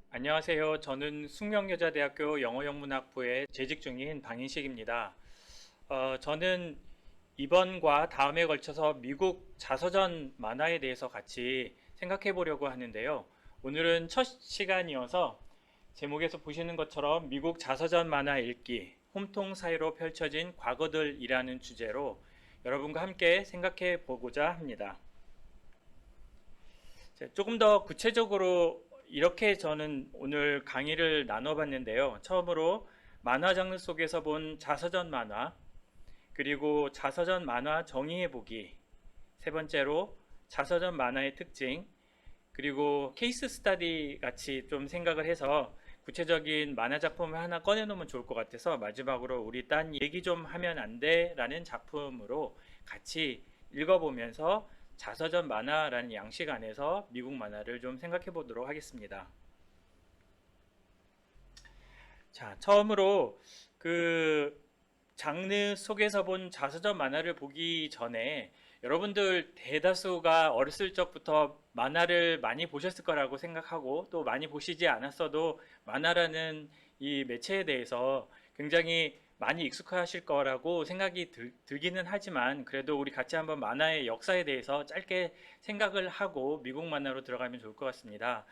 안녕하세요. 저는 숙명여자대학교 영어영문학부에 재직 중인 방인식입니다. 저는 이번과 다음에 걸쳐서 미국 자서전 만화에 대해서 같이 생각해 보려고 하는데요. 오늘은 첫 시간이어서 제목에서 보시는 것처럼 미국 자서전 만화 읽기, 홈통 사이로 펼쳐진 과거들이라는 주제로 여러분과 함께 생각해 보고자 합니다. 조금 더 구체적으로 이렇게 저는 오늘 강의를 나눠봤는데요. 처음으로 만화 장르 속에서 본 자서전 만화, 그리고 자서전 만화 정의해보기, 세 번째로 자서전 만화의 특징, 그리고 케이스 스터디 같이 좀 생각을 해서 구체적인 만화 작품을 하나 꺼내놓으면 좋을 것 같아서 마지막으로 우리 딴 얘기 좀 하면 안 돼? 라는 작품으로 같이 읽어보면서 자서전 만화라는 양식 안에서 미국 만화를 좀 생각해 보도록 하겠습니다. 자, 처음으로 그 장르 속에서 본 자서전 만화를 보기 전에 여러분들 대다수가 어렸을 적부터 만화를 많이 보셨을 거라고 생각하고 또 많이 보시지 않았어도 만화라는 이 매체에 대해서 굉장히 많이 익숙하실 거라고 생각이 들기는 하지만 그래도 우리 같이 한번 만화의 역사에 대해서 짧게 생각을 하고 미국 만화로 들어가면 좋을 것 같습니다.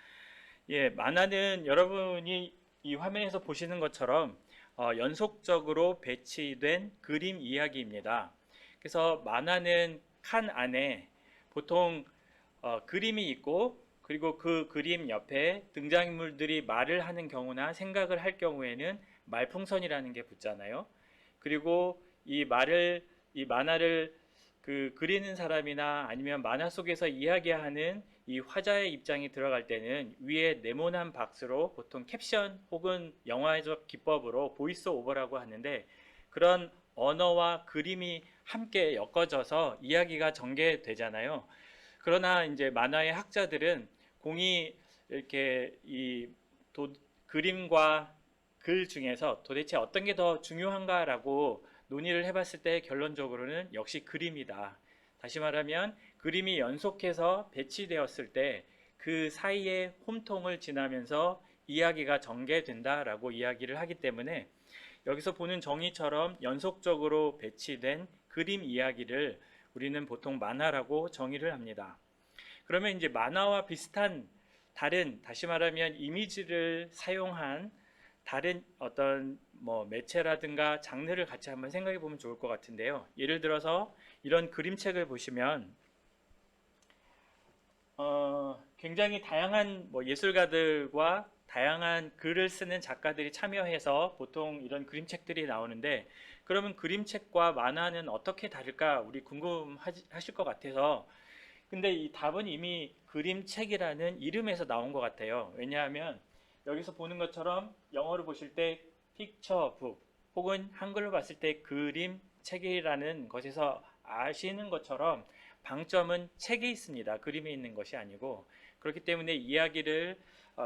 예, 만화는 여러분이 이 화면에서 보시는 것처럼 연속적으로 배치된 그림 이야기입니다. 그래서 만화는 칸 안에 보통 그림이 있고 그리고 그 그림 옆에 등장인물들이 말을 하는 경우나 생각을 할 경우에는 말풍선이라는 게 붙잖아요. 그리고 이 만화를 그리는 사람이나 아니면 만화 속에서 이야기하는 이 화자의 입장이 들어갈 때는 위에 네모난 박스로 보통 캡션 혹은 영화적 기법으로 보이스 오버라고 하는데 그런 언어와 그림이 함께 엮어져서 이야기가 전개되잖아요. 그러나 이제 만화의 학자들은 공이 이렇게 그림과 글 중에서 도대체 어떤 게 더 중요한가라고 논의를 해봤을 때 결론적으로는 역시 그림이다. 다시 말하면 그림이 연속해서 배치되었을 때 그 사이에 홈통을 지나면서 이야기가 전개된다라고 이야기를 하기 때문에 여기서 보는 정의처럼 연속적으로 배치된 그림 이야기를 우리는 보통 만화라고 정의를 합니다. 그러면 이제 만화와 비슷한 다시 말하면 이미지를 사용한 다른 어떤 뭐 매체라든가 장르를 같이 한번 생각해 보면 좋을 것 같은데요. 예를 들어서 이런 그림책을 보시면 굉장히 다양한 뭐 예술가들과 다양한 글을 쓰는 작가들이 참여해서 보통 이런 그림책들이 나오는데 그러면 그림책과 만화는 어떻게 다를까 우리 궁금하실 것 같아서 근데 이 답은 이미 그림책이라는 이름에서 나온 것 같아요. 왜냐하면 여기서 보는 것처럼 영어로 보실 때 picture book 혹은 한글로 봤을 때 그림책이라는 것에서 아시는 것처럼 방점은 책에 있습니다. 그림에 있는 것이 아니고 그렇기 때문에 이야기를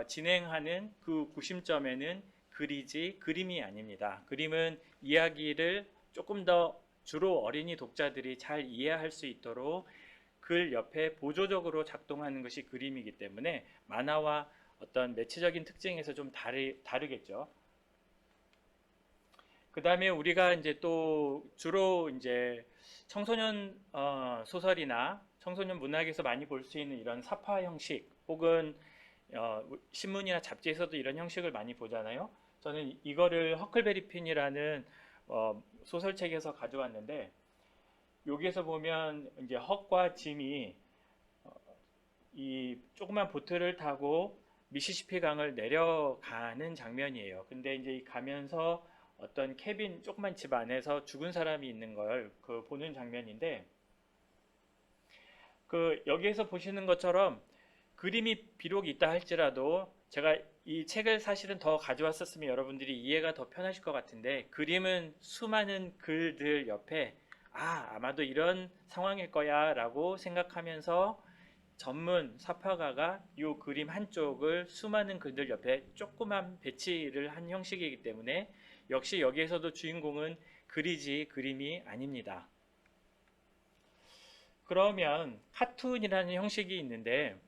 진행하는 그 구심점에는 글이지 그림이 아닙니다. 그림은 이야기를 조금 더 주로 어린이 독자들이 잘 이해할 수 있도록 글 옆에 보조적으로 작동하는 것이 그림이기 때문에 만화와 어떤 매체적인 특징에서 좀 다르겠죠. 그 다음에 우리가 이제 또 주로 이제 청소년 소설이나 청소년 문학에서 많이 볼 수 있는 이런 사파 형식 혹은 신문이나 잡지에서도 이런 형식을 많이 보잖아요. 저는 이거를 허클베리 핀이라는 소설책에서 가져왔는데 여기에서 보면 이제 헉과 짐이 이 조그만 보트를 타고 미시시피 강을 내려가는 장면이에요. 근데 이제 가면서 어떤 캐빈 조그만 집 안에서 죽은 사람이 있는 걸 보는 장면인데 여기에서 보시는 것처럼 그림이 비록 있다 할지라도 제가 이 책을 사실은 더 가져왔었으면 여러분들이 이해가 더 편하실 것 같은데 그림은 수많은 글들 옆에 아마도 이런 상황일 거야 라고 생각하면서 전문 사파가가 이 그림 한쪽을 수많은 글들 옆에 조그만 배치를 한 형식이기 때문에 역시 여기에서도 주인공은 글이지 그림이 아닙니다. 그러면 카툰이라는 형식이 있는데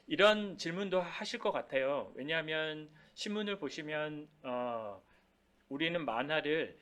이런 질문도 하실 것 같아요. 왜냐하면 신문을 보시면 우리는 만화를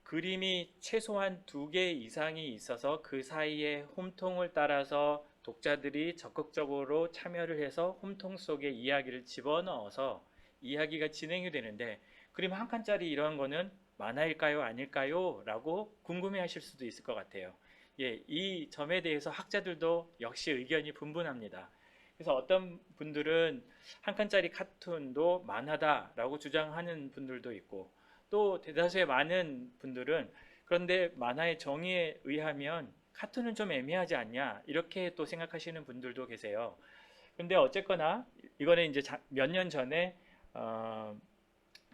그림이 최소한 2개 이상이 있어서 그 사이에 홈통을 따라서 독자들이 적극적으로 참여를 해서 홈통 속에 이야기를 집어넣어서 이야기가 진행이 되는데, 그림 한 칸짜리 이런 거는 만화일까요? 아닐까요? 라고 궁금해 하실 수도 있을 것 같아요. 예, 이 점에 대해서 학자들도 역시 의견이 분분합니다. 그래서 어떤 분들은 한 칸짜리 카툰도 만화다라고 주장하는 분들도 있고, 또 대다수의 많은 분들은 그런데 만화의 정의에 의하면 카툰은 좀 애매하지 않냐, 이렇게 또 생각하시는 분들도 계세요. 근데 어쨌거나 이거는 이제 몇 년 전에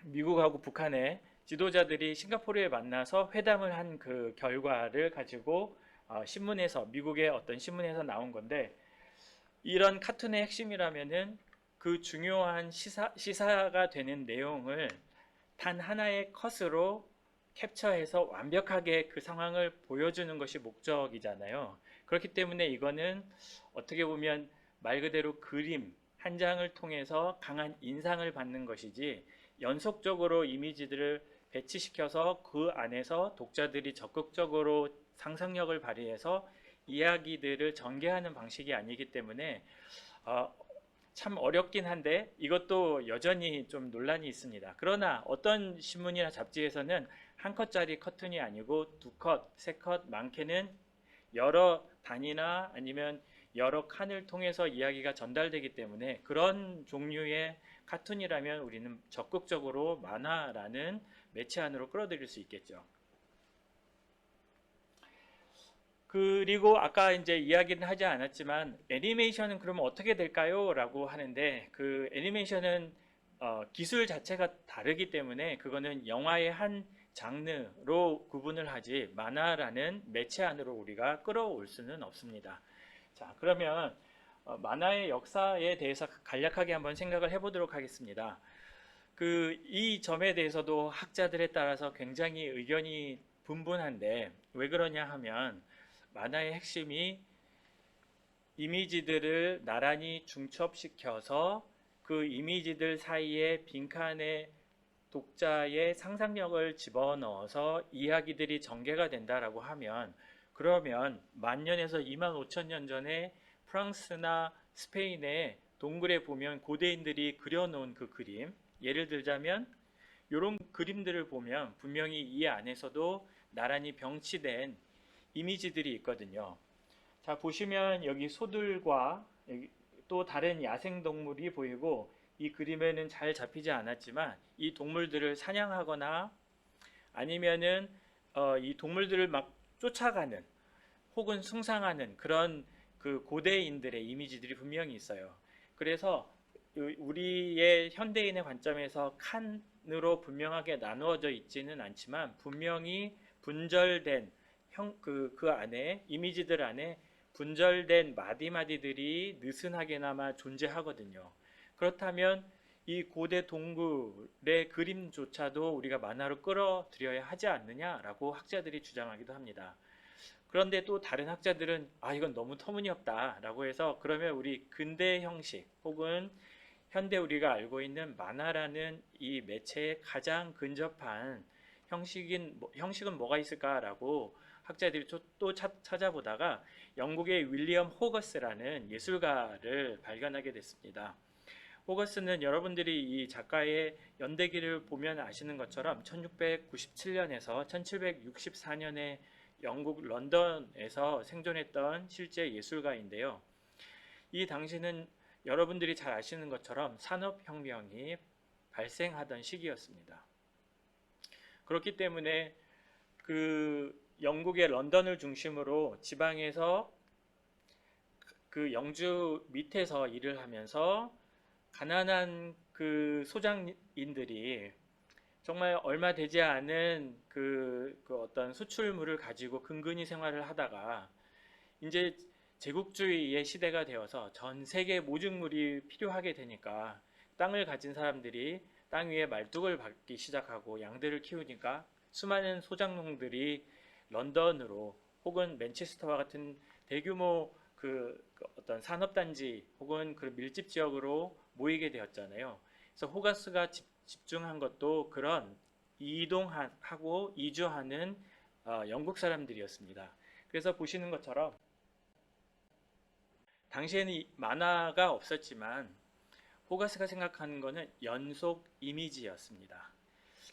미국하고 북한의 지도자들이 싱가포르에 만나서 회담을 한 그 결과를 가지고 신문에서, 미국의 어떤 신문에서 나온 건데, 이런 카툰의 핵심이라면은 그 중요한 시사가 되는 내용을 단 하나의 컷으로 캡처해서 완벽하게 그 상황을 보여주는 것이 목적이잖아요. 그렇기 때문에 이거는 어떻게 보면 말 그대로 그림 한 장을 통해서 강한 인상을 받는 것이지, 연속적으로 이미지들을 배치시켜서 그 안에서 독자들이 적극적으로 상상력을 발휘해서 이야기들을 전개하는 방식이 아니기 때문에 어, 참 어렵긴 한데, 이것도 여전히 좀 논란이 있습니다. 그러나 어떤 신문이나 잡지에서는 한 컷짜리 커튼이 아니고 2컷, 3컷, 많게는 여러 단위나 아니면 여러 칸을 통해서 이야기가 전달되기 때문에 그런 종류의 카툰이라면 우리는 적극적으로 만화라는 매체 안으로 끌어들일 수 있겠죠. 그리고 아까 이제 이야기는 하지 않았지만, 애니메이션은 그러면 어떻게 될까요? 라고 하는데, 그 애니메이션은 기술 자체가 다르기 때문에 그거는 영화의 한 장르로 구분을 하지 만화라는 매체 안으로 우리가 끌어올 수는 없습니다. 자, 그러면 만화의 역사에 대해서 간략하게 한번 생각을 해보도록 하겠습니다. 이 점에 대해서도 학자들에 따라서 굉장히 의견이 분분한데, 왜 그러냐 하면 만화의 핵심이 이미지들을 나란히 중첩시켜서 그 이미지들 사이에 빈칸에 독자의 상상력을 집어넣어서 이야기들이 전개가 된다라고 하면, 그러면 10,000년에서 25,000년 전에 프랑스나 스페인의 동굴에 보면 고대인들이 그려놓은 그 그림, 예를 들자면 이런 그림들을 보면 분명히 이 안에서도 나란히 병치된 이미지들이 있거든요. 자, 보시면 여기 소들과 여기 또 다른 야생동물이 보이고, 이 그림에는 잘 잡히지 않았지만 이 동물들을 사냥하거나 아니면은 이 동물들을 막 쫓아가는 혹은 숭상하는 그런 그 고대인들의 이미지들이 분명히 있어요. 그래서 우리의 현대인의 관점에서 칸으로 분명하게 나누어져 있지는 않지만 분명히 분절된 그 안에 이미지들 안에 분절된 마디마디들이 느슨하게나마 존재하거든요. 그렇다면 이 고대 동굴의 그림조차도 우리가 만화로 끌어들여야 하지 않느냐라고 학자들이 주장하기도 합니다. 그런데 또 다른 학자들은 이건 너무 터무니없다라고 해서, 그러면 우리 근대 형식 혹은 현대 우리가 알고 있는 만화라는 이 매체에 가장 근접한 형식은 뭐가 있을까라고 학자들이 또 찾아보다가 영국의 윌리엄 호거스라는 예술가를 발견하게 됐습니다. 호거스는 여러분들이 이 작가의 연대기를 보면 아시는 것처럼 1697년에서 1764년에 영국 런던에서 생존했던 실제 예술가인데요. 이 당시는 여러분들이 잘 아시는 것처럼 산업혁명이 발생하던 시기였습니다. 그렇기 때문에 그 영국의 런던을 중심으로 지방에서 그 영주 밑에서 일을 하면서 가난한 그 소장인들이 정말 얼마 되지 않은 그 어떤 수출물을 가지고 근근히 생활을 하다가 이제 제국주의의 시대가 되어서 전 세계 모직물이 필요하게 되니까 땅을 가진 사람들이 땅 위에 말뚝을 박기 시작하고 양들을 키우니까 수많은 소작농들이 런던으로 혹은 맨체스터와 같은 대규모 그 어떤 산업단지 혹은 그 밀집 지역으로 모이게 되었잖아요. 그래서 호가스가 집중한 것도 그런 이동하고 이주하는 영국 사람들이었습니다. 그래서 보시는 것처럼 당시에는 만화가 없었지만 호가스가 생각하는 것은 연속 이미지였습니다.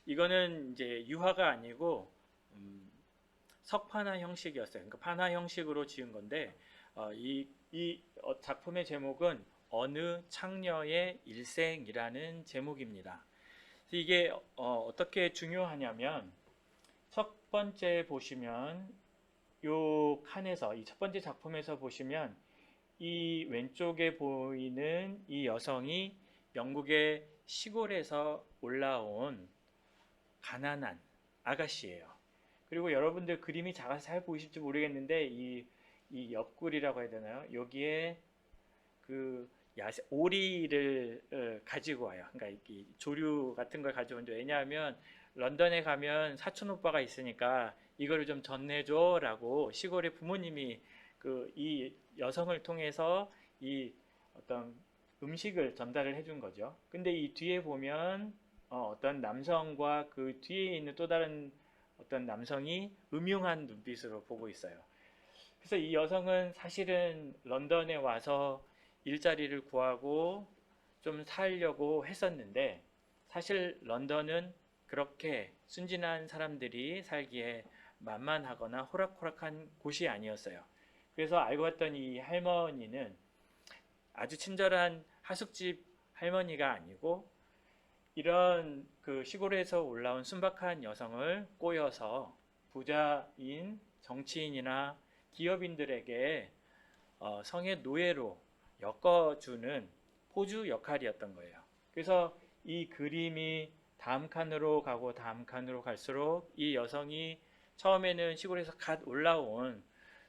이거는 이제 유화가 아니고 석판화 형식이었어요. 그러니까 판화 형식으로 지은 건데 이 작품의 제목은 어느 창녀의 일생이라는 제목입니다. 이게 어떻게 중요하냐면 첫 번째 보시면 요 칸에서 이 첫 번째 작품에서 보시면 이 왼쪽에 보이는 이 여성이 영국의 시골에서 올라온 가난한 아가씨예요. 그리고 여러분들 그림이 작아서 잘 보이실지 모르겠는데 이 옆구리라고 해야 되나요? 여기에 그 오리를 가지고 와요. 그러니까 이 조류 같은 걸 가지고 오는데 왜냐하면 런던에 가면 사촌 오빠가 있으니까 이거를 좀 전해줘라고 시골의 부모님이 이 여성을 통해서 이 어떤 음식을 전달을 해준 거죠. 근데 이 뒤에 보면 어떤 남성과 그 뒤에 있는 또 다른 어떤 남성이 음흉한 눈빛으로 보고 있어요. 그래서 이 여성은 사실은 런던에 와서 일자리를 구하고 좀 살려고 했었는데 사실 런던은 그렇게 순진한 사람들이 살기에 만만하거나 호락호락한 곳이 아니었어요. 그래서 알고 봤더니 이 할머니는 아주 친절한 하숙집 할머니가 아니고 이런 그 시골에서 올라온 순박한 여성을 꼬여서 부자인 정치인이나 기업인들에게 성의 노예로 엮어주는 포주 역할이었던 거예요. 그래서 이 그림이 다음 칸으로 가고 다음 칸으로 갈수록 이 여성이 처음에는 시골에서 갓 올라온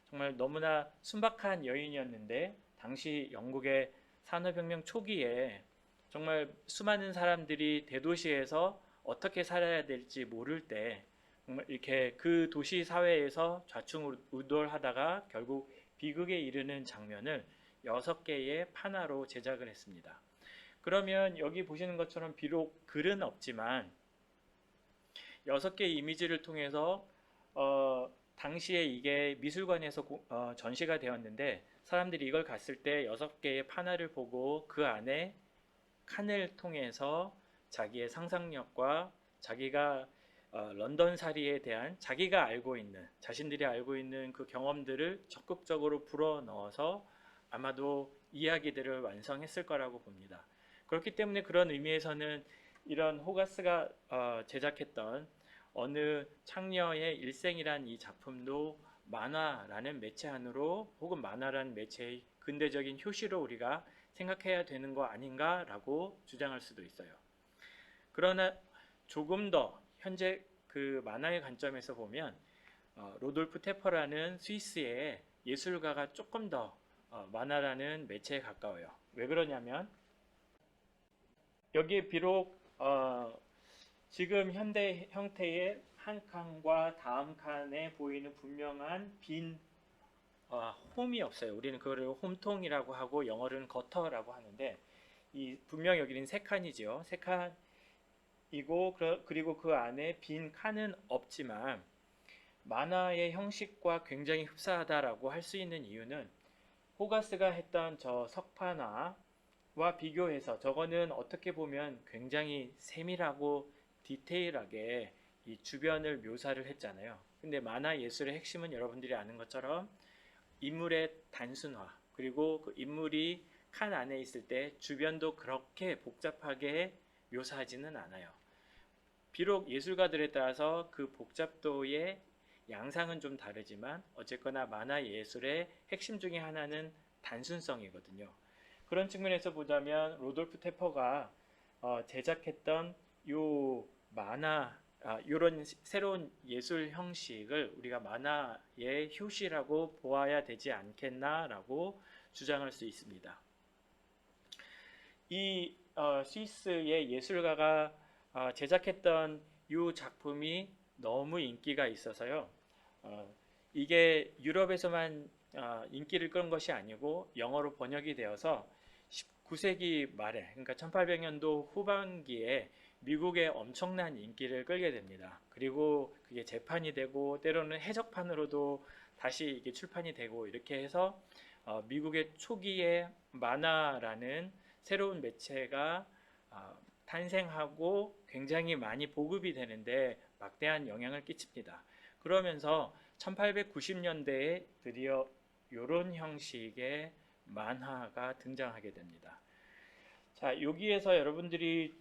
정말 너무나 순박한 여인이었는데 당시 영국의 산업혁명 초기에 정말 수많은 사람들이 대도시에서 어떻게 살아야 될지 모를 때 정말 이렇게 그 도시 사회에서 좌충우돌하다가 결국 비극에 이르는 장면을 6개의 판화로 제작을 했습니다. 그러면 여기 보시는 것처럼 비록 글은 없지만 6개의 이미지를 통해서 당시에 이게 미술관에서 전시가 되었는데 사람들이 이걸 갔을 때 6개의 판화를 보고 그 안에 칸을 통해서 자기의 상상력과 자기가 런던살이에 대한 자기가 알고 있는 자신들이 알고 있는 그 경험들을 적극적으로 불어넣어서 아마도 이야기들을 완성했을 거라고 봅니다. 그렇기 때문에 그런 의미에서는 이런 호가스가 제작했던 어느 창녀의 일생이란 이 작품도 만화라는 매체 안으로 혹은 만화라는 매체의 근대적인 효시로 우리가 생각해야 되는 거 아닌가라고 주장할 수도 있어요. 그러나 조금 더 현재 그 만화의 관점에서 보면 로돌프 테퍼라는 스위스의 예술가가 조금 더 만화라는 매체에 가까워요. 왜 그러냐면 여기에 비록 지금 현대 형태의 한 칸과 다음 칸에 보이는 분명한 빈 홈이 없어요. 우리는 그거를 홈통이라고 하고 영어로는 거터라고 하는데 이 분명 여기는 세 칸이죠. 세 칸이고 그리고 그 안에 빈 칸은 없지만 만화의 형식과 굉장히 흡사하다라고 할 수 있는 이유는 호가스가 했던 저 석판화와 비교해서 저거는 어떻게 보면 굉장히 세밀하고 디테일하게 이 주변을 묘사를 했잖아요. 근데 만화 예술의 핵심은 여러분들이 아는 것처럼 인물의 단순화 그리고 그 인물이 칸 안에 있을 때 주변도 그렇게 복잡하게 묘사하지는 않아요. 비록 예술가들에 따라서 그 복잡도의 양상은 좀 다르지만 어쨌거나 만화 예술의 핵심 중에 하나는 단순성이거든요. 그런 측면에서 보자면 로돌프 테퍼가 제작했던 요 만화 이런 새로운 예술 형식을 우리가 만화의 효시라고 보아야 되지 않겠나라고 주장할 수 있습니다. 이 스위스의 예술가가 제작했던 이 작품이 너무 인기가 있어서요. 이게 유럽에서만 인기를 끈 것이 아니고 영어로 번역이 되어서 19세기 말에, 그러니까 1800년도 후반기에 미국에 엄청난 인기를 끌게 됩니다. 그리고 그게 재판이 되고 때로는 해적판으로도 다시 이게 출판이 되고 이렇게 해서 미국의 초기에 만화라는 새로운 매체가 탄생하고 굉장히 많이 보급이 되는데 막대한 영향을 끼칩니다. 그러면서 1890년대에 드디어 이런 형식의 만화가 등장하게 됩니다. 자, 여기에서 여러분들이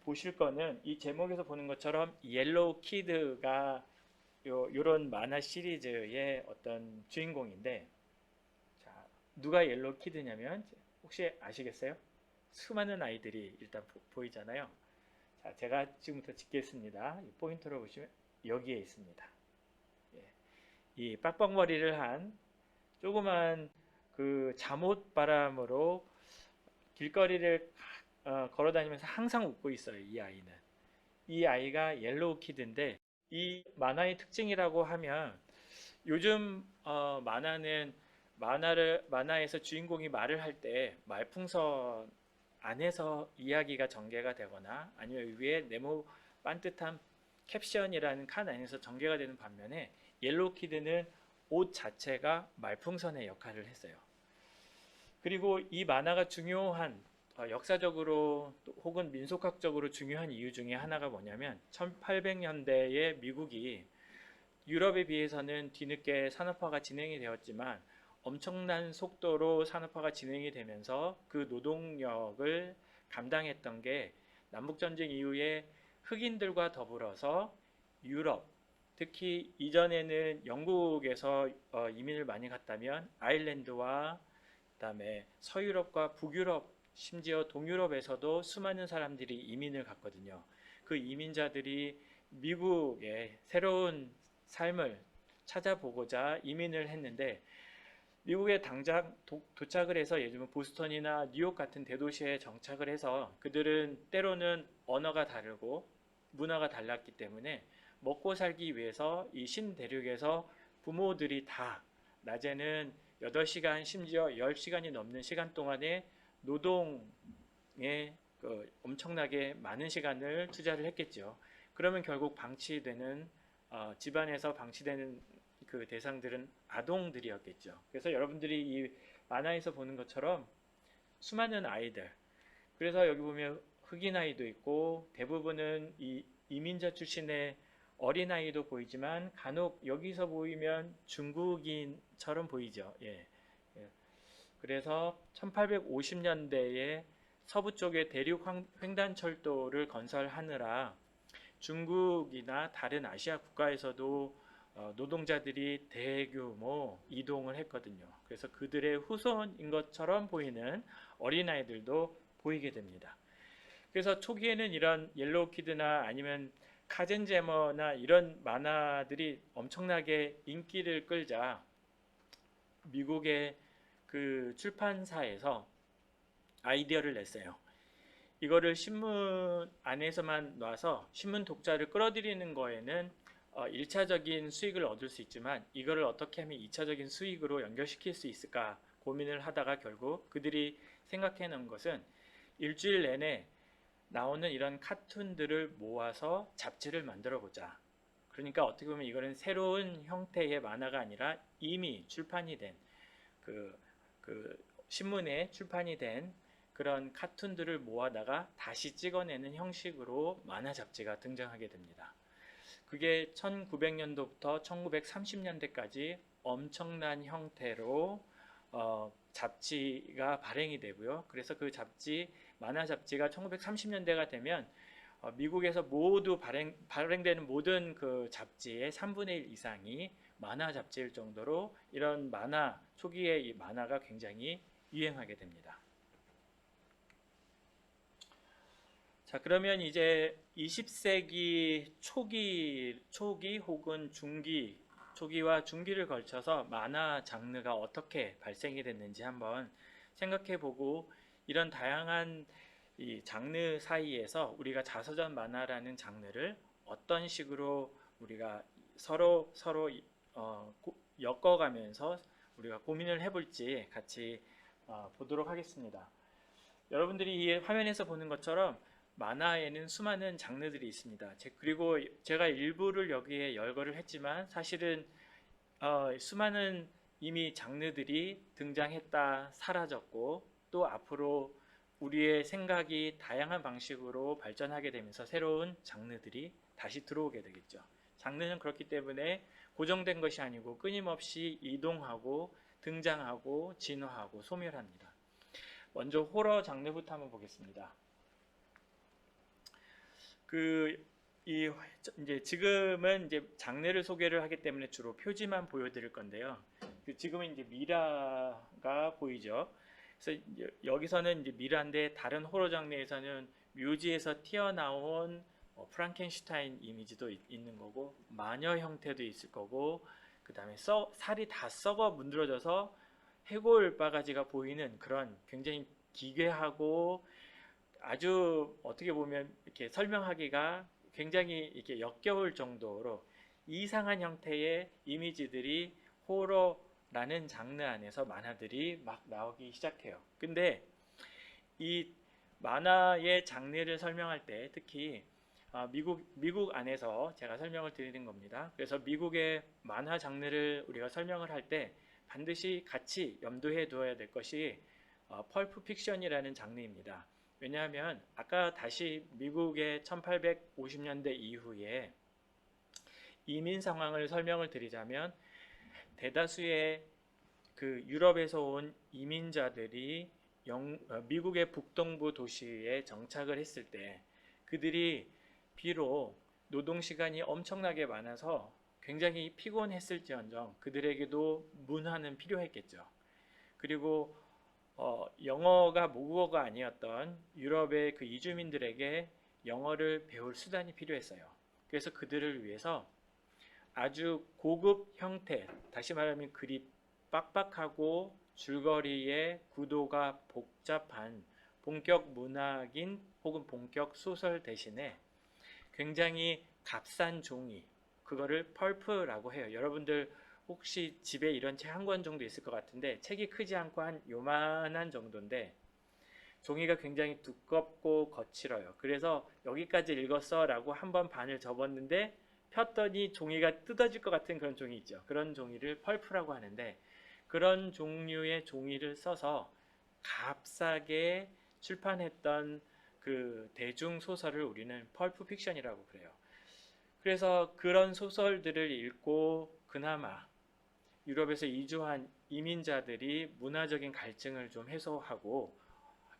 보실 거는 이 제목에서 보는 것처럼 옐로우 키드가 요런 만화 시리즈의 어떤 주인공인데, 자, 누가 옐로우 키드냐면 혹시 아시겠어요? 수많은 아이들이 일단 보이잖아요. 자, 제가 지금부터 짓겠습니다. 포인트로 보시면 여기에 있습니다. 예. 이 빡빡머리를 한 조그만 그 잠옷 바람으로 길거리를 걸어 다니면서 항상 웃고 있어요. 이 아이는. 이 아이가 옐로우 키드인데, 이 만화의 특징이라고 하면 요즘 만화는 만화에서 주인공이 말을 할 때 말풍선 안에서 이야기가 전개가 되거나 아니면 위에 네모 반듯한 캡션이라는 칸 안에서 전개가 되는 반면에 옐로우 키드는 옷 자체가 말풍선의 역할을 했어요. 그리고 이 만화가 중요한 역사적으로 혹은 민속학적으로 중요한 이유 중에 하나가 뭐냐면 1800년대에 미국이 유럽에 비해서는 뒤늦게 산업화가 진행이 되었지만 엄청난 속도로 산업화가 진행이 되면서 그 노동력을 감당했던 게 남북전쟁 이후에 흑인들과 더불어서 유럽, 특히 이전에는 영국에서 이민을 많이 갔다면 아일랜드와 그다음에 서유럽과 북유럽, 심지어 동유럽에서도 수많은 사람들이 이민을 갔거든요. 그 이민자들이 미국의 새로운 삶을 찾아보고자 이민을 했는데 미국에 당장 도착을 해서 예를 들면 보스턴이나 뉴욕 같은 대도시에 정착을 해서 그들은 때로는 언어가 다르고 문화가 달랐기 때문에 먹고 살기 위해서 이 신대륙에서 부모들이 다 낮에는 8시간 심지어 10시간이 넘는 시간 동안에 노동에 엄청나게 많은 시간을 투자를 했겠죠. 그러면 결국 방치되는 집안에서 방치되는 그 대상들은 아동들이었겠죠. 그래서 여러분들이 이 만화에서 보는 것처럼 수많은 아이들, 그래서 여기 보면 흑인 아이도 있고 대부분은 이 이민자 출신의 어린아이도 보이지만 간혹 여기서 보이면 중국인처럼 보이죠. 예. 예. 그래서 1850년대에 서부 쪽에 대륙 횡단철도를 건설하느라 중국이나 다른 아시아 국가에서도 노동자들이 대규모 이동을 했거든요. 그래서 그들의 후손인 것처럼 보이는 어린아이들도 보이게 됩니다. 그래서 초기에는 이런 옐로우 키드나 아니면 카젠제머나 이런 만화들이 엄청나게 인기를 끌자 미국의 그 출판사에서 아이디어를 냈어요. 이거를 신문 안에서만 놔서 신문 독자를 끌어들이는 거에는 1차적인 수익을 얻을 수 있지만 이거를 어떻게 하면 2차적인 수익으로 연결시킬 수 있을까 고민을 하다가 결국 그들이 생각해 놓은 것은 일주일 내내 나오는 이런 카툰들을 모아서 잡지를 만들어 보자. 그러니까 어떻게 보면 이거는 새로운 형태의 만화가 아니라 이미 출판이 된 그 신문에 출판이 된 그런 카툰들을 모아다가 다시 찍어내는 형식으로 만화 잡지가 등장하게 됩니다. 그게 1900년도부터 1930년대까지 엄청난 형태로 잡지가 발행이 되고요. 그래서 그 잡지, 만화 잡지가 1930년대가 되면 미국에서 모두 발행되는 모든 그 잡지의 3분의 1 이상이 만화 잡지일 정도로 이런 만화, 초기에 이 만화가 굉장히 유행하게 됩니다. 자, 그러면 이제 20세기 초기 혹은 초기와 중기를 걸쳐서 만화 장르가 어떻게 발생이 됐는지 한번 생각해 보고 이런 다양한 이 장르 사이에서 우리가 자서전 만화라는 장르를 어떤 식으로 우리가 서로 엮어가면서 우리가 고민을 해볼지 같이 보도록 하겠습니다. 여러분들이 이 화면에서 보는 것처럼 만화에는 수많은 장르들이 있습니다. 그리고 제가 일부를 여기에 열거를 했지만 사실은 수많은 이미 장르들이 등장했다 사라졌고 또 앞으로 우리의 생각이 다양한 방식으로 발전하게 되면서 새로운 장르들이 다시 들어오게 되겠죠. 장르는 그렇기 때문에 고정된 것이 아니고 끊임없이 이동하고 등장하고 진화하고 소멸합니다. 먼저 호러 장르부터 한번 보겠습니다. 이제 지금은 이제 장르를 소개를 하기 때문에 주로 표지만 보여드릴 건데요. 지금은 이제 미라가 보이죠. 그래서 여기서는 이제 미라인데 다른 호러 장르에서는 묘지에서 튀어나온 프랑켄슈타인 이미지도 있는 거고 마녀 형태도 있을 거고 그 다음에 살이 다 썩어 문드러져서 해골 바가지가 보이는 그런 굉장히 기괴하고 아주 어떻게 보면 이렇게 설명하기가 굉장히 이렇게 역겨울 정도로 이상한 형태의 이미지들이 호러라는 장르 안에서 만화들이 막 나오기 시작해요. 근데 이 만화의 장르를 설명할 때 특히 미국 안에서 제가 설명을 드리는 겁니다. 그래서 미국의 만화 장르를 우리가 설명을 할 때 반드시 같이 염두에 두어야 될 것이 펄프 픽션이라는 장르입니다. 왜냐하면 아까 다시 미국의 1850년대 이후에 이민 상황을 설명을 드리자면 대다수의 그 유럽에서 온 이민자들이 미국의 북동부 도시에 정착을 했을 때 그들이 비록 노동시간이 엄청나게 많아서 굉장히 피곤했을지언정 그들에게도 문화는 필요했겠죠. 그리고 영어가 모국어가 아니었던 유럽의 그 이주민들에게 영어를 배울 수단이 필요했어요. 그래서 그들을 위해서 아주 고급 형태, 다시 말하면 글이 빡빡하고 줄거리의 구도가 복잡한 본격 문학인 혹은 본격 소설 대신에 굉장히 값싼 종이, 그거를 펄프라고 해요. 여러분들 혹시 집에 이런 책 한 권 정도 있을 것 같은데 책이 크지 않고 한 요만한 정도인데 종이가 굉장히 두껍고 거칠어요. 그래서 여기까지 읽었어 라고 한 번 반을 접었는데 폈더니 종이가 뜯어질 것 같은 그런 종이 있죠. 그런 종이를 펄프라고 하는데 그런 종류의 종이를 써서 값싸게 출판했던 그 대중 소설을 우리는 펄프 픽션이라고 그래요. 그래서 그런 소설들을 읽고 그나마 유럽에서 이주한 이민자들이 문화적인 갈증을 좀 해소하고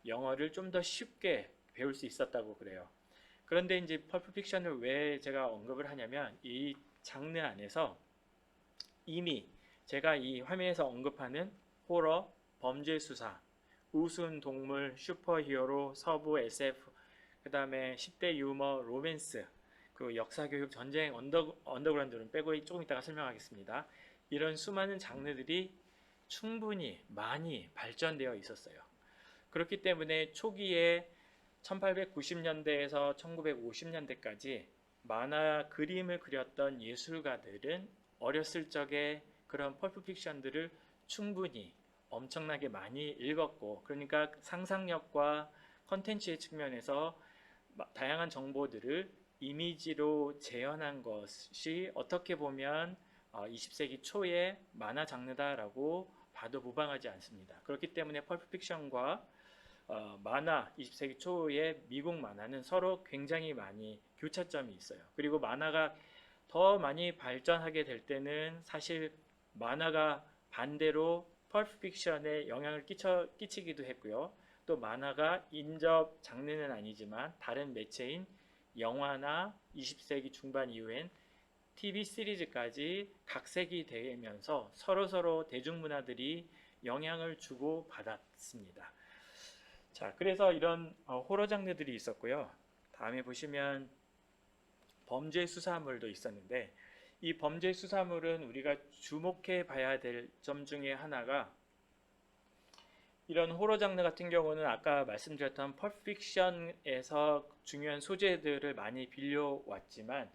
영어를 좀 더 쉽게 배울 수 있었다고 그래요. 그런데 이제 펄프 픽션을 왜 제가 언급을 하냐면 이 장르 안에서 이미 제가 이 화면에서 언급하는 호러, 범죄 수사, 우스운 동물, 슈퍼히어로, 서부 SF, 그 다음에 10대 유머, 로맨스, 그 역사교육, 전쟁, 언더그라운드는 빼고 조금 이따가 설명하겠습니다. 이런 수많은 장르들이 충분히 많이 발전되어 있었어요. 그렇기 때문에 초기에 1890년대에서 1950년대까지 만화 그림을 그렸던 예술가들은 어렸을 적에 그런 펄프 픽션들을 충분히 엄청나게 많이 읽었고 그러니까 상상력과 컨텐츠의 측면에서 다양한 정보들을 이미지로 재현한 것이 어떻게 보면 20세기 초의 만화 장르다라고 봐도 무방하지 않습니다. 그렇기 때문에 펄프 픽션과 만화 20세기 초의 미국 만화는 서로 굉장히 많이 교차점이 있어요. 그리고 만화가 더 많이 발전하게 될 때는 사실 만화가 반대로 펄프 픽션에 영향을 끼치기도 했고요. 또 만화가 인접 장르는 아니지만 다른 매체인 영화나 20세기 중반 이후엔 TV 시리즈까지 각색이 되면서 서로서로 대중문화들이 영향을 주고 받았습니다. 자, 그래서 이런 호러 장르들이 있었고요. 다음에 보시면 범죄 수사물도 있었는데 이 범죄 수사물은 우리가 주목해 봐야 될 점 중에 하나가 이런 호러 장르 같은 경우는 아까 말씀드렸던 펄픽션에서 중요한 소재들을 많이 빌려왔지만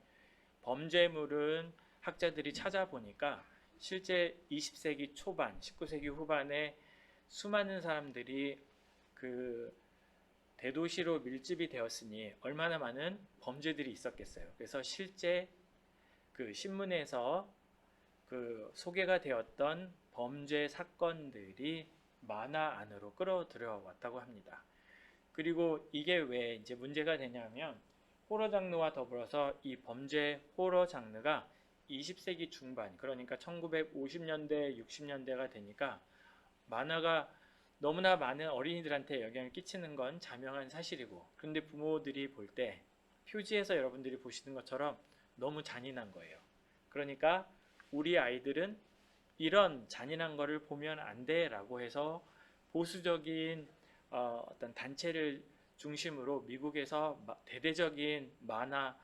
범죄물은 학자들이 찾아보니까 실제 20세기 초반, 19세기 후반에 수많은 사람들이 그 대도시로 밀집이 되었으니 얼마나 많은 범죄들이 있었겠어요. 그래서 실제 그 신문에서 그 소개가 되었던 범죄 사건들이 만화 안으로 끌어들여 왔다고 합니다. 그리고 이게 왜 이제 문제가 되냐면 호러 장르와 더불어서 이 범죄 호러 장르가 20세기 중반, 그러니까 1950년대, 60년대가 되니까 만화가 너무나 많은 어린이들한테 영향을 끼치는 건 자명한 사실이고, 그런데 부모들이 볼 때 표지에서 여러분들이 보시는 것처럼 너무 잔인한 거예요. 그러니까 우리 아이들은 이런 잔인한 거를 보면 안 돼라고 해서 보수적인 어떤 단체를 중심으로 미국에서 대대적인 만화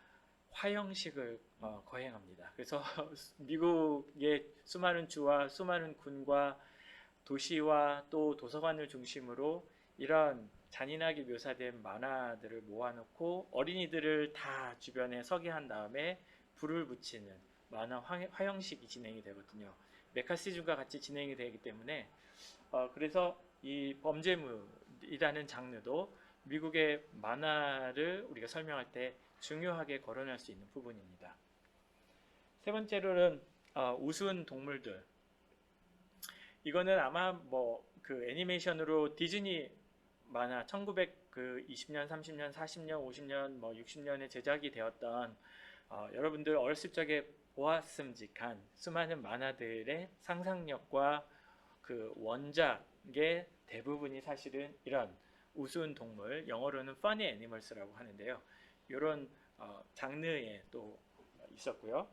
화형식을 거행합니다. 그래서 미국의 수많은 주와 수많은 군과 도시와 또 도서관을 중심으로 이런 잔인하게 묘사된 만화들을 모아놓고 어린이들을 다 주변에 서게 한 다음에 불을 붙이는 만화 화형식이 진행이 되거든요. 메카시즘과 같이 진행이 되기 때문에 그래서 이 범죄물이라는 장르도 미국의 만화를 우리가 설명할 때 중요하게 거론할 수 있는 부분입니다. 세 번째로는 우스운 동물들. 이거는 아마 뭐 그 애니메이션으로 디즈니 만화 1920년, 30년, 40년, 50년, 뭐 60년에 제작이 되었던 여러분들 어렸을 적에 보았음직한 수많은 만화들의 상상력과 그 원작의 대부분이 사실은 이런 우스운 동물, 영어로는 funny animals라고 하는데요. 이런 장르에 또 있었고요.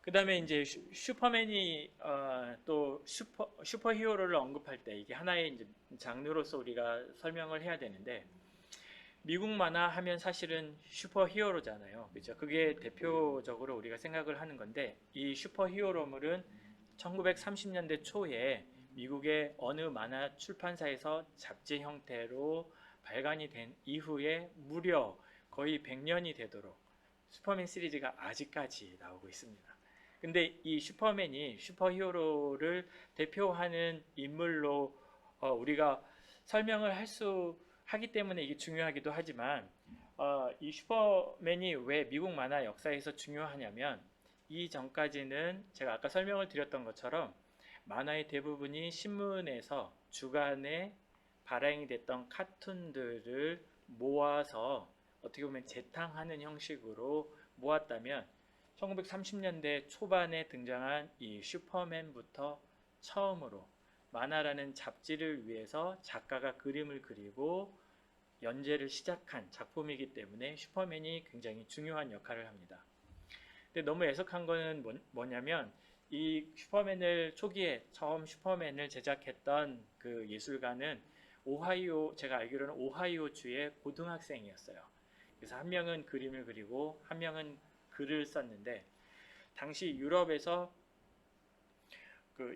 그 다음에 이제 슈퍼맨이 또 슈퍼히어로를 언급할 때 이게 하나의 이제 장르로서 우리가 설명을 해야 되는데, 미국 만화 하면 사실은 슈퍼히어로잖아요. 그죠? 그게 대표적으로 우리가 생각을 하는 건데, 이 슈퍼히어로물은 1930년대 초에 미국의 어느 만화 출판사에서 잡지 형태로 발간이 된 이후에 무려 거의 100년이 되도록 슈퍼맨 시리즈가 아직까지 나오고 있습니다. 근데 이 슈퍼맨이 슈퍼히어로를 대표하는 인물로 우리가 설명을 하기 때문에 이게 중요하기도 하지만, 이 슈퍼맨이 왜 미국 만화 역사에서 중요하냐면, 이 전까지는 제가 아까 설명을 드렸던 것처럼 만화의 대부분이 신문에서 주간에 발행이 됐던 카툰들을 모아서 어떻게 보면 재탕하는 형식으로 모았다면, 1930년대 초반에 등장한 이 슈퍼맨부터 처음으로 만화라는 잡지를 위해서 작가가 그림을 그리고 연재를 시작한 작품이기 때문에 슈퍼맨이 굉장히 중요한 역할을 합니다. 근데 너무 애석한 거는 뭐냐면, 이 슈퍼맨을 초기에 처음 슈퍼맨을 제작했던 그 예술가는 제가 알기로는 오하이오주의 고등학생이었어요. 그래서 한 명은 그림을 그리고 한 명은 글을 썼는데, 당시 유럽에서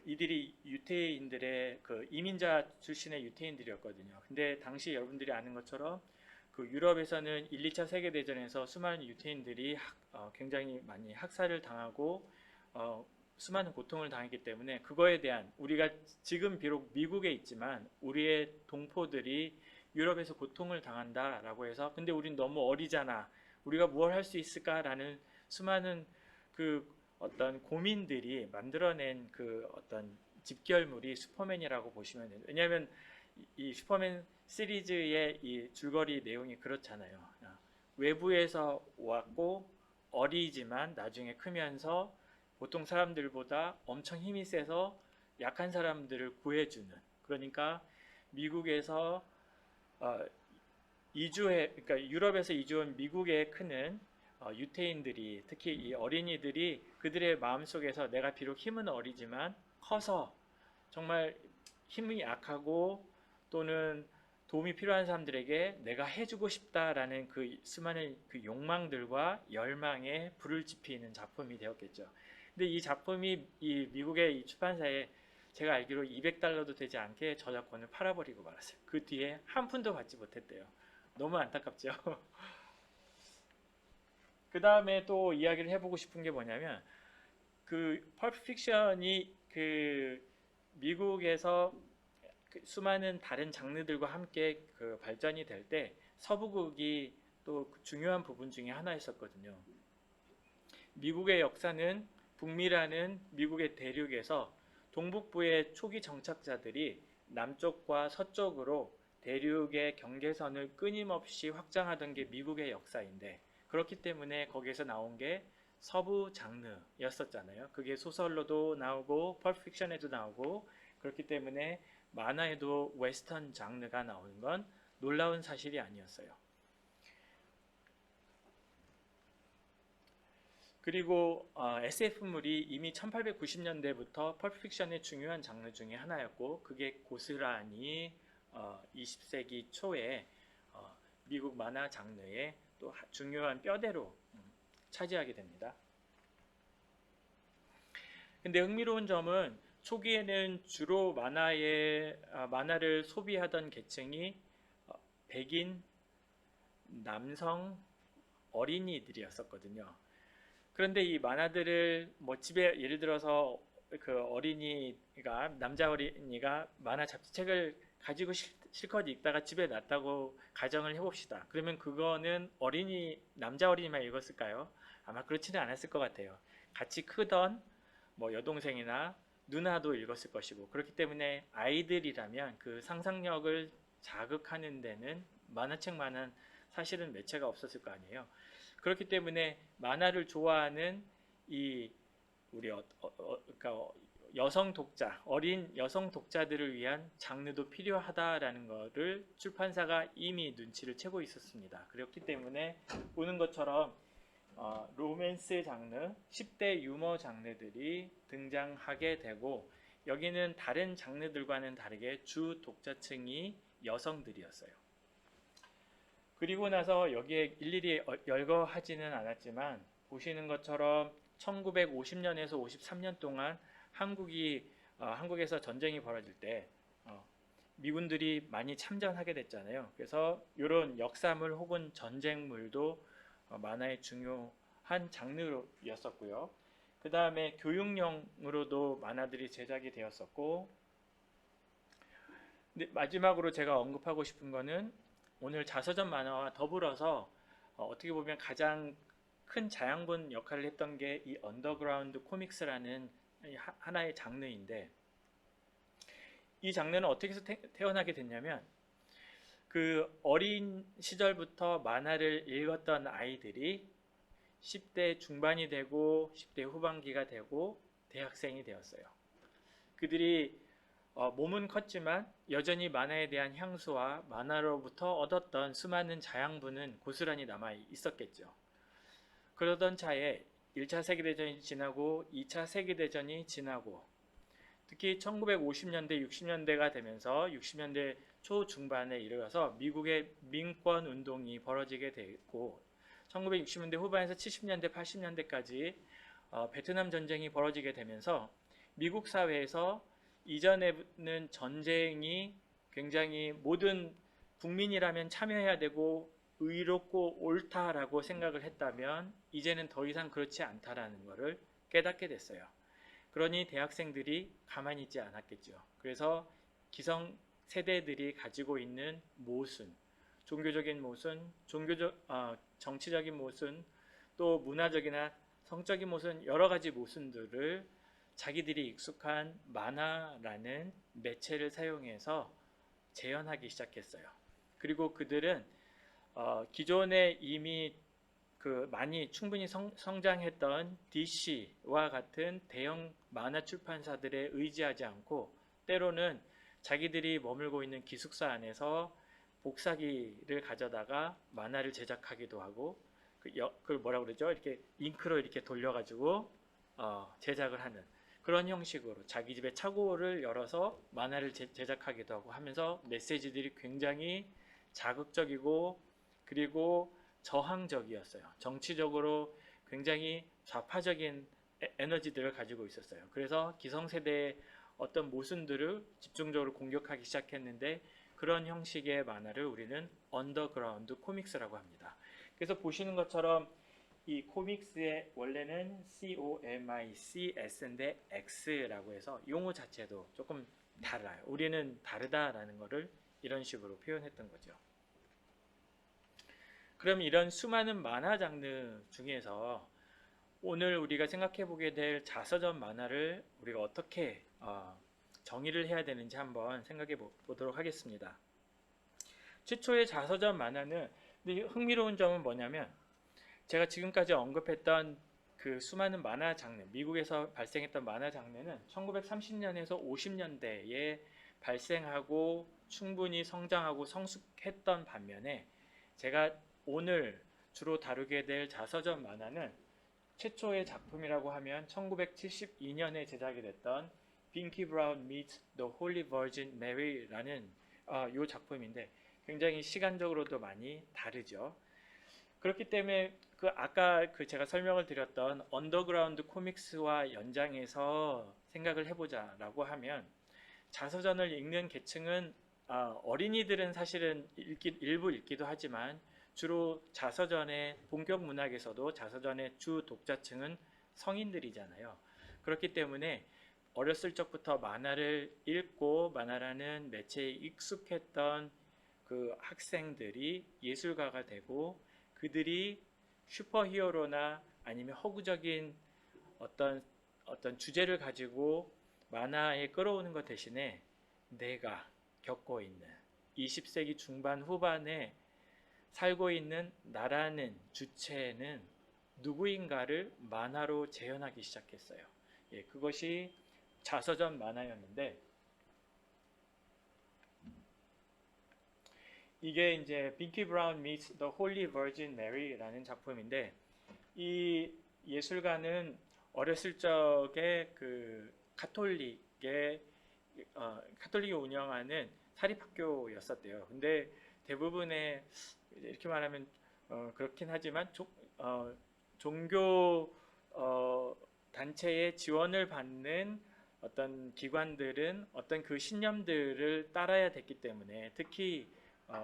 이들이 유태인들의 이민자 출신의 유태인들이었거든요. 근데 당시 여러분들이 아는 것처럼 유럽에서는 1, 2차 세계대전에서 수많은 유태인들이 굉장히 많이 학살을 당하고 수많은 고통을 당했기 때문에, 그거에 대한, 우리가 지금 비록 미국에 있지만 우리의 동포들이 유럽에서 고통을 당한다라고 해서, 근데 우린 너무 어리잖아, 우리가 뭘 할 수 있을까라는 수많은 어떤 고민들이 만들어낸 어떤 집결물이 슈퍼맨이라고 보시면 돼요. 왜냐하면 이 슈퍼맨 시리즈의 이 줄거리 내용이 그렇잖아요. 외부에서 왔고 어리지만 나중에 크면서 보통 사람들보다 엄청 힘이 세서 약한 사람들을 구해주는, 그러니까 미국에서 그러니까 유럽에서 이주한 미국에 크는 유태인들이, 특히 이 어린이들이 그들의 마음속에서 내가 비록 힘은 어리지만 커서 정말 힘이 약하고 또는 도움이 필요한 사람들에게 내가 해주고 싶다라는 수많은 욕망들과 열망에 불을 지피는 작품이 되었겠죠. 근데 이 작품이 이 미국의 이 출판사에 제가 알기로 $200도 되지 않게 저작권을 팔아버리고 말았어요. 그 뒤에 한 푼도 받지 못했대요. 너무 안타깝죠. 그 다음에 또 이야기를 해보고 싶은 게 뭐냐면, 그 펄프 픽션이 그 미국에서 그 수많은 다른 장르들과 함께 그 발전이 될 때 서부극이 또 중요한 부분 중에 하나였었거든요. 미국의 역사는 북미라는 미국의 대륙에서 동북부의 초기 정착자들이 남쪽과 서쪽으로 대륙의 경계선을 끊임없이 확장하던 게 미국의 역사인데, 그렇기 때문에 거기에서 나온 게 서부 장르였었잖아요. 그게 소설로도 나오고 펄픽션에도 나오고, 그렇기 때문에 만화에도 웨스턴 장르가 나오는 건 놀라운 사실이 아니었어요. 그리고 SF물이 이미 1890년대부터 펄픽션의 중요한 장르 중에 하나였고, 그게 고스란히 20세기 초에 미국 만화 장르의 또 중요한 뼈대로 차지하게 됩니다. 근데 흥미로운 점은 초기에는 주로 만화를 소비하던 계층이 백인, 남성, 어린이들이었었거든요. 그런데 이 만화들을 뭐 집에 예를 들어서 그 어린이가 남자 어린이가 만화 잡지책을 가지고 실컷 읽다가 집에 놨다고 가정을 해봅시다. 그러면 그거는 남자 어린이만 읽었을까요? 아마 그렇지는 않았을 것 같아요. 같이 크던 뭐 여동생이나 누나도 읽었을 것이고, 그렇기 때문에 아이들이라면 그 상상력을 자극하는 데는 만화책만은 사실은 매체가 없었을 거 아니에요. 그렇기 때문에 만화를 좋아하는 이 우리 그러니까 여성 독자, 어린 여성 독자들을 위한 장르도 필요하다라는 것을 출판사가 이미 눈치를 채고 있었습니다. 그렇기 때문에 보는 것처럼 로맨스 장르, 10대 유머 장르들이 등장하게 되고, 여기는 다른 장르들과는 다르게 주 독자층이 여성들이었어요. 그리고 나서 여기에 일일이 열거하지는 않았지만, 보시는 것처럼 1950년에서 53년 동안 한국에서 전쟁이 벌어질 때 미군들이 많이 참전하게 됐잖아요. 그래서 이런 역사물 혹은 전쟁물도 만화의 중요한 장르였었고요. 그 다음에 교육용으로도 만화들이 제작이 되었었고, 근데 마지막으로 제가 언급하고 싶은 거는 오늘 자서전 만화와 더불어서 어떻게 보면 가장 큰 자양분 역할을 했던 게 이 언더그라운드 코믹스라는 하나의 장르인데, 이 장르는 어떻게 해서 태어나게 됐냐면, 그 어린 시절부터 만화를 읽었던 아이들이 10대 중반이 되고 10대 후반기가 되고 대학생이 되었어요. 그들이 몸은 컸지만 여전히 만화에 대한 향수와 만화로부터 얻었던 수많은 자양분은 고스란히 남아 있었겠죠. 그러던 차에 1차 세계대전이 지나고 2차 세계대전이 지나고, 특히 1950년대, 60년대가 되면서 60년대 초중반에 이르러서 미국의 민권 운동이 벌어지게 됐고, 1960년대 후반에서 70년대, 80년대까지 베트남 전쟁이 벌어지게 되면서 미국 사회에서 이전에는 전쟁이 굉장히 모든 국민이라면 참여해야 되고 의롭고 옳다라고 생각을 했다면, 이제는 더 이상 그렇지 않다라는 것을 깨닫게 됐어요. 그러니 대학생들이 가만히 있지 않았겠죠. 그래서 기성 세대들이 가지고 있는 모순, 종교적인 모순, 정치적인 모순, 또 문화적이나 성적인 모순, 여러 가지 모순들을 자기들이 익숙한 만화라는 매체를 사용해서 재현하기 시작했어요. 그리고 그들은 기존에 이미 많이 충분히 성장했던 DC와 같은 대형 만화 출판사들에 의지하지 않고, 때로는 자기들이 머물고 있는 기숙사 안에서 복사기를 가져다가 만화를 제작하기도 하고, 그걸 뭐라 그러죠? 이렇게 잉크로 이렇게 돌려가지고 제작을 하는 그런 형식으로 자기 집에 차고를 열어서 만화를 제작하기도 하고 하면서 메시지들이 굉장히 자극적이고, 그리고 저항적이었어요. 정치적으로 굉장히 좌파적인 에너지들을 가지고 있었어요. 그래서 기성세대의 어떤 모순들을 집중적으로 공격하기 시작했는데, 그런 형식의 만화를 우리는 언더그라운드 코믹스라고 합니다. 그래서 보시는 것처럼 이 코믹스의 원래는 COMICS인데 X라고 해서 용어 자체도 조금 달라요. 우리는 다르다라는 것을 이런 식으로 표현했던 거죠. 그럼 이런 수많은 만화 장르 중에서 오늘 우리가 생각해 보게 될 자서전 만화를 우리가 어떻게 정의를 해야 되는지 한번 생각해 보도록 하겠습니다. 최초의 자서전 만화는 흥미로운 점은 뭐냐면 제가 지금까지 언급했던 그 수많은 만화 장르, 미국에서 발생했던 만화 장르는 1930년에서 50년대에 발생하고 충분히 성장하고 성숙했던 반면에 제가 오늘 주로 다루게 될 자서전 만화는 최초의 작품이라고 하면 1972년에 제작이 됐던 빙키 브라운 meets the Holy Virgin Mary라는 이 작품인데 굉장히 시간적으로도 많이 다르죠. 그렇기 때문에 아까 제가 설명을 드렸던 언더그라운드 코믹스와 연장해서 생각을 해보자라고 하면 자서전을 읽는 계층은 어린이들은 사실은 일부 읽기도 하지만 주로 자서전의 본격 문학에서도 자서전의 주 독자층은 성인들이잖아요. 그렇기 때문에 어렸을 적부터 만화를 읽고 만화라는 매체에 익숙했던 그 학생들이 예술가가 되고 그들이 슈퍼히어로나 아니면 허구적인 어떤 주제를 가지고 만화에 끌어오는 것 대신에 내가 겪고 있는 20세기 중반 후반에 살고 있는 나라는 주체는 누구인가를 만화로 재현하기 시작했어요. 예, 그것이 자서전 만화였는데 이게 이제 빙키 브라운 meets the Holy Virgin Mary라는 작품인데 이 예술가는 어렸을 적에 그 카톨릭이 운영하는 사립학교였었대요. 근데 대부분의 이렇게 말하면 그렇긴 하지만 종교 단체의 지원을 받는 어떤 기관들은 어떤 그 신념들을 따라야 됐기 때문에 특히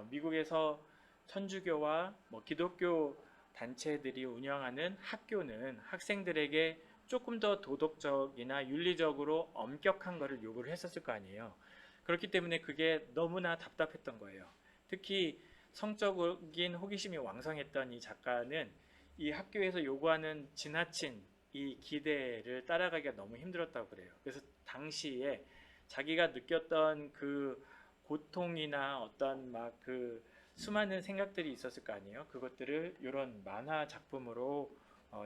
미국에서 천주교와 기독교 단체들이 운영하는 학교는 학생들에게 조금 더 도덕적이나 윤리적으로 엄격한 것을 요구를 했었을 거 아니에요. 그렇기 때문에 그게 너무나 답답했던 거예요. 특히 성적인 호기심이 왕성했던 이 작가는 이 학교에서 요구하는 지나친 이 기대를 따라가기가 너무 힘들었다고 그래요. 그래서 당시에 자기가 느꼈던 그 고통이나 어떤 막 그 수많은 생각들이 있었을 거 아니에요. 그것들을 이런 만화 작품으로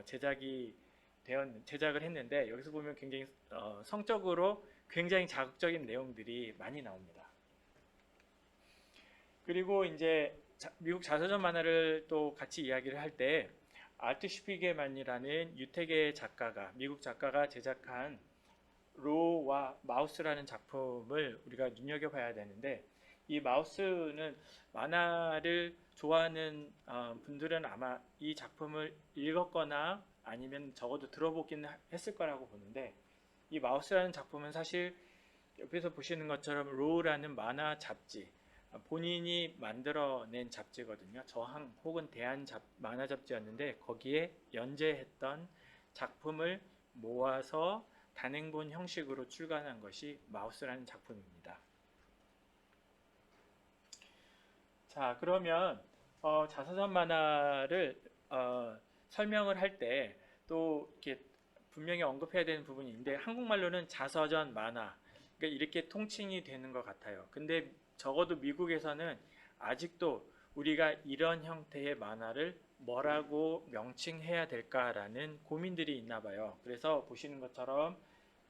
제작을 했는데 여기서 보면 굉장히 성적으로 굉장히 자극적인 내용들이 많이 나옵니다. 그리고 이제 미국 자서전 만화를 또 같이 이야기를 할 때 알트 슈피게만이라는 유태계 작가가 미국 작가가 제작한 로와 마우스라는 작품을 우리가 눈여겨봐야 되는데 이 마우스는 만화를 좋아하는 분들은 아마 이 작품을 읽었거나 아니면 적어도 들어보긴 했을 거라고 보는데 이 마우스라는 작품은 사실 옆에서 보시는 것처럼 로라는 만화 잡지 본인이 만들어낸 잡지거든요. 저항 혹은 대한 만화 잡지였는데 거기에 연재했던 작품을 모아서 단행본 형식으로 출간한 것이 마우스라는 작품입니다. 자, 그러면 자서전 만화를 설명을 할 때 또 이렇게 분명히 언급해야 되는 부분이 있는데 한국말로는 자서전 만화 그러니까 이렇게 통칭이 되는 것 같아요. 근데 적어도 미국에서는 아직도 우리가 이런 형태의 만화를 뭐라고 명칭해야 될까라는 고민들이 있나 봐요. 그래서 보시는 것처럼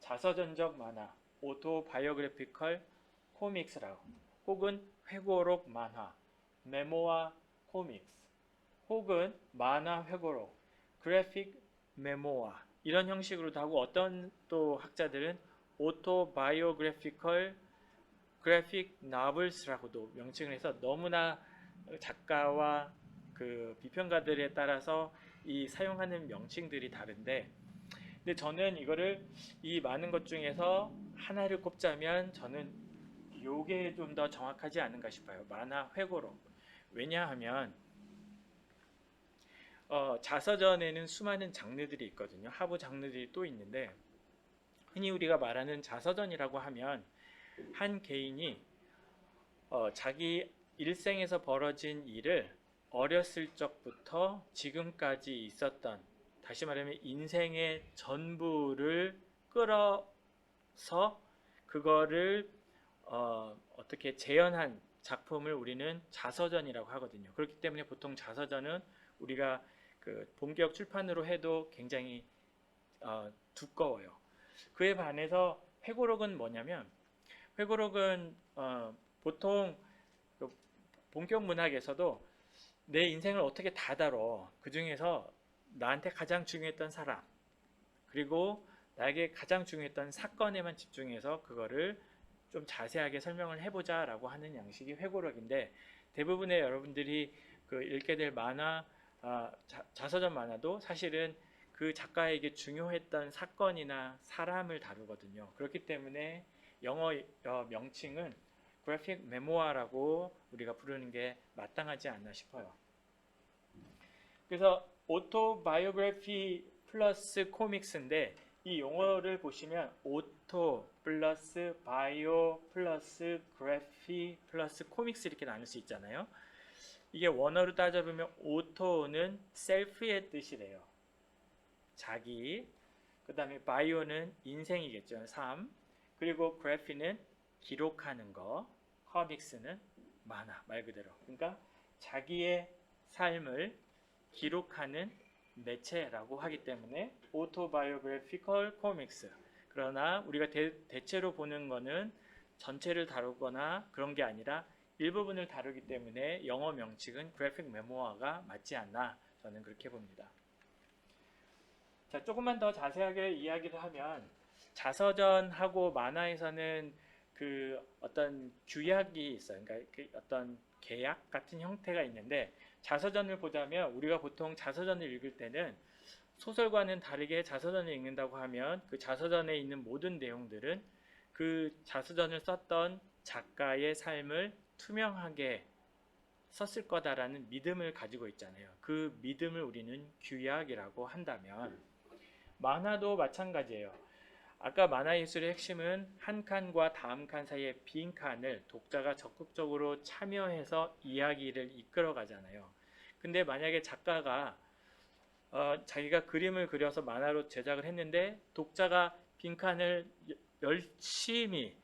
자서전적 만화, 오토바이오그래피컬 코믹스라고 혹은 회고록 만화, 메모와 코믹스 혹은 만화 회고록, 그래픽 메모와 이런 형식으로도 하고 어떤 또 학자들은 오토바이오그래피컬 그래픽 나블스라고도 명칭을 해서 너무나 작가와 그 비평가들에 따라서 이 사용하는 명칭들이 다른데 근데 저는 이거를 이 많은 것 중에서 하나를 꼽자면 저는 요게 좀 더 정확하지 않은가 싶어요. 만화 회고록. 왜냐하면 자서전에는 수많은 장르들이 있거든요. 하부 장르들이 또 있는데 흔히 우리가 말하는 자서전이라고 하면 한 개인이 자기 일생에서 벌어진 일을 어렸을 적부터 지금까지 있었던, 다시 말하면 인생의 전부를 끌어서 그거를 어떻게 재현한 작품을 우리는 자서전이라고 하거든요. 그렇기 때문에 보통 자서전은 우리가 그 본격 출판으로 해도 굉장히 두꺼워요. 그에 반해서 회고록은 뭐냐면, 회고록은 보통 그 본격 문학에서도 내 인생을 어떻게 다 다뤄. 그 중에서 나한테 가장 중요했던 사람, 그리고 나에게 가장 중요했던 사건에만 집중해서 그거를 좀 자세하게 설명을 해보자라고 하는 양식이 회고록인데, 대부분의 여러분들이 그 읽게 될 만화, 자서전 만화도 사실은 그 작가에게 중요했던 사건이나 사람을 다루거든요. 그렇기 때문에 영어 명칭은 그래픽 메모아라고 우리가 부르는 게 마땅하지 않나 싶어요. 그래서 오토바이오그래피 플러스 코믹스인데, 이 용어를 보시면 오토 플러스 바이오 플러스 그래피 플러스 코믹스 이렇게 나눌 수 있잖아요. 이게 원어로 따져보면 오토는 셀프의 뜻이래요. 자기. 그 다음에 바이오는 인생이겠죠. 삶. 그리고 그래피는 기록하는 거. 코믹스는 만화 말 그대로. 그러니까 자기의 삶을 기록하는 매체라고 하기 때문에 오토바이오그래피컬 코믹스. 그러나 우리가 대체로 보는 거는 전체를 다루거나 그런 게 아니라 일부분을 다루기 때문에 영어 명칭은 그래픽 메모어가 맞지 않나, 저는 그렇게 봅니다. 자, 조금만 더 자세하게 이야기를 하면, 자서전하고 만화에서는 그 어떤 규약이 있어요. 그러니까 그 어떤 계약 같은 형태가 있는데, 자서전을 보자면 우리가 보통 자서전을 읽을 때는 소설과는 다르게 자서전을 읽는다고 하면 그 자서전에 있는 모든 내용들은 그 자서전을 썼던 작가의 삶을 투명하게 썼을 거다라는 믿음을 가지고 있잖아요. 그 믿음을 우리는 규약이라고 한다면, 만화도 마찬가지예요. 아까 만화 예술의 핵심은 한 칸과 다음 칸 사이의 빈 칸을 독자가 적극적으로 참여해서 이야기를 이끌어 가잖아요. 근데 만약에 작가가 자기가 그림을 그려서 만화로 제작을 했는데 독자가 빈 칸을 열심히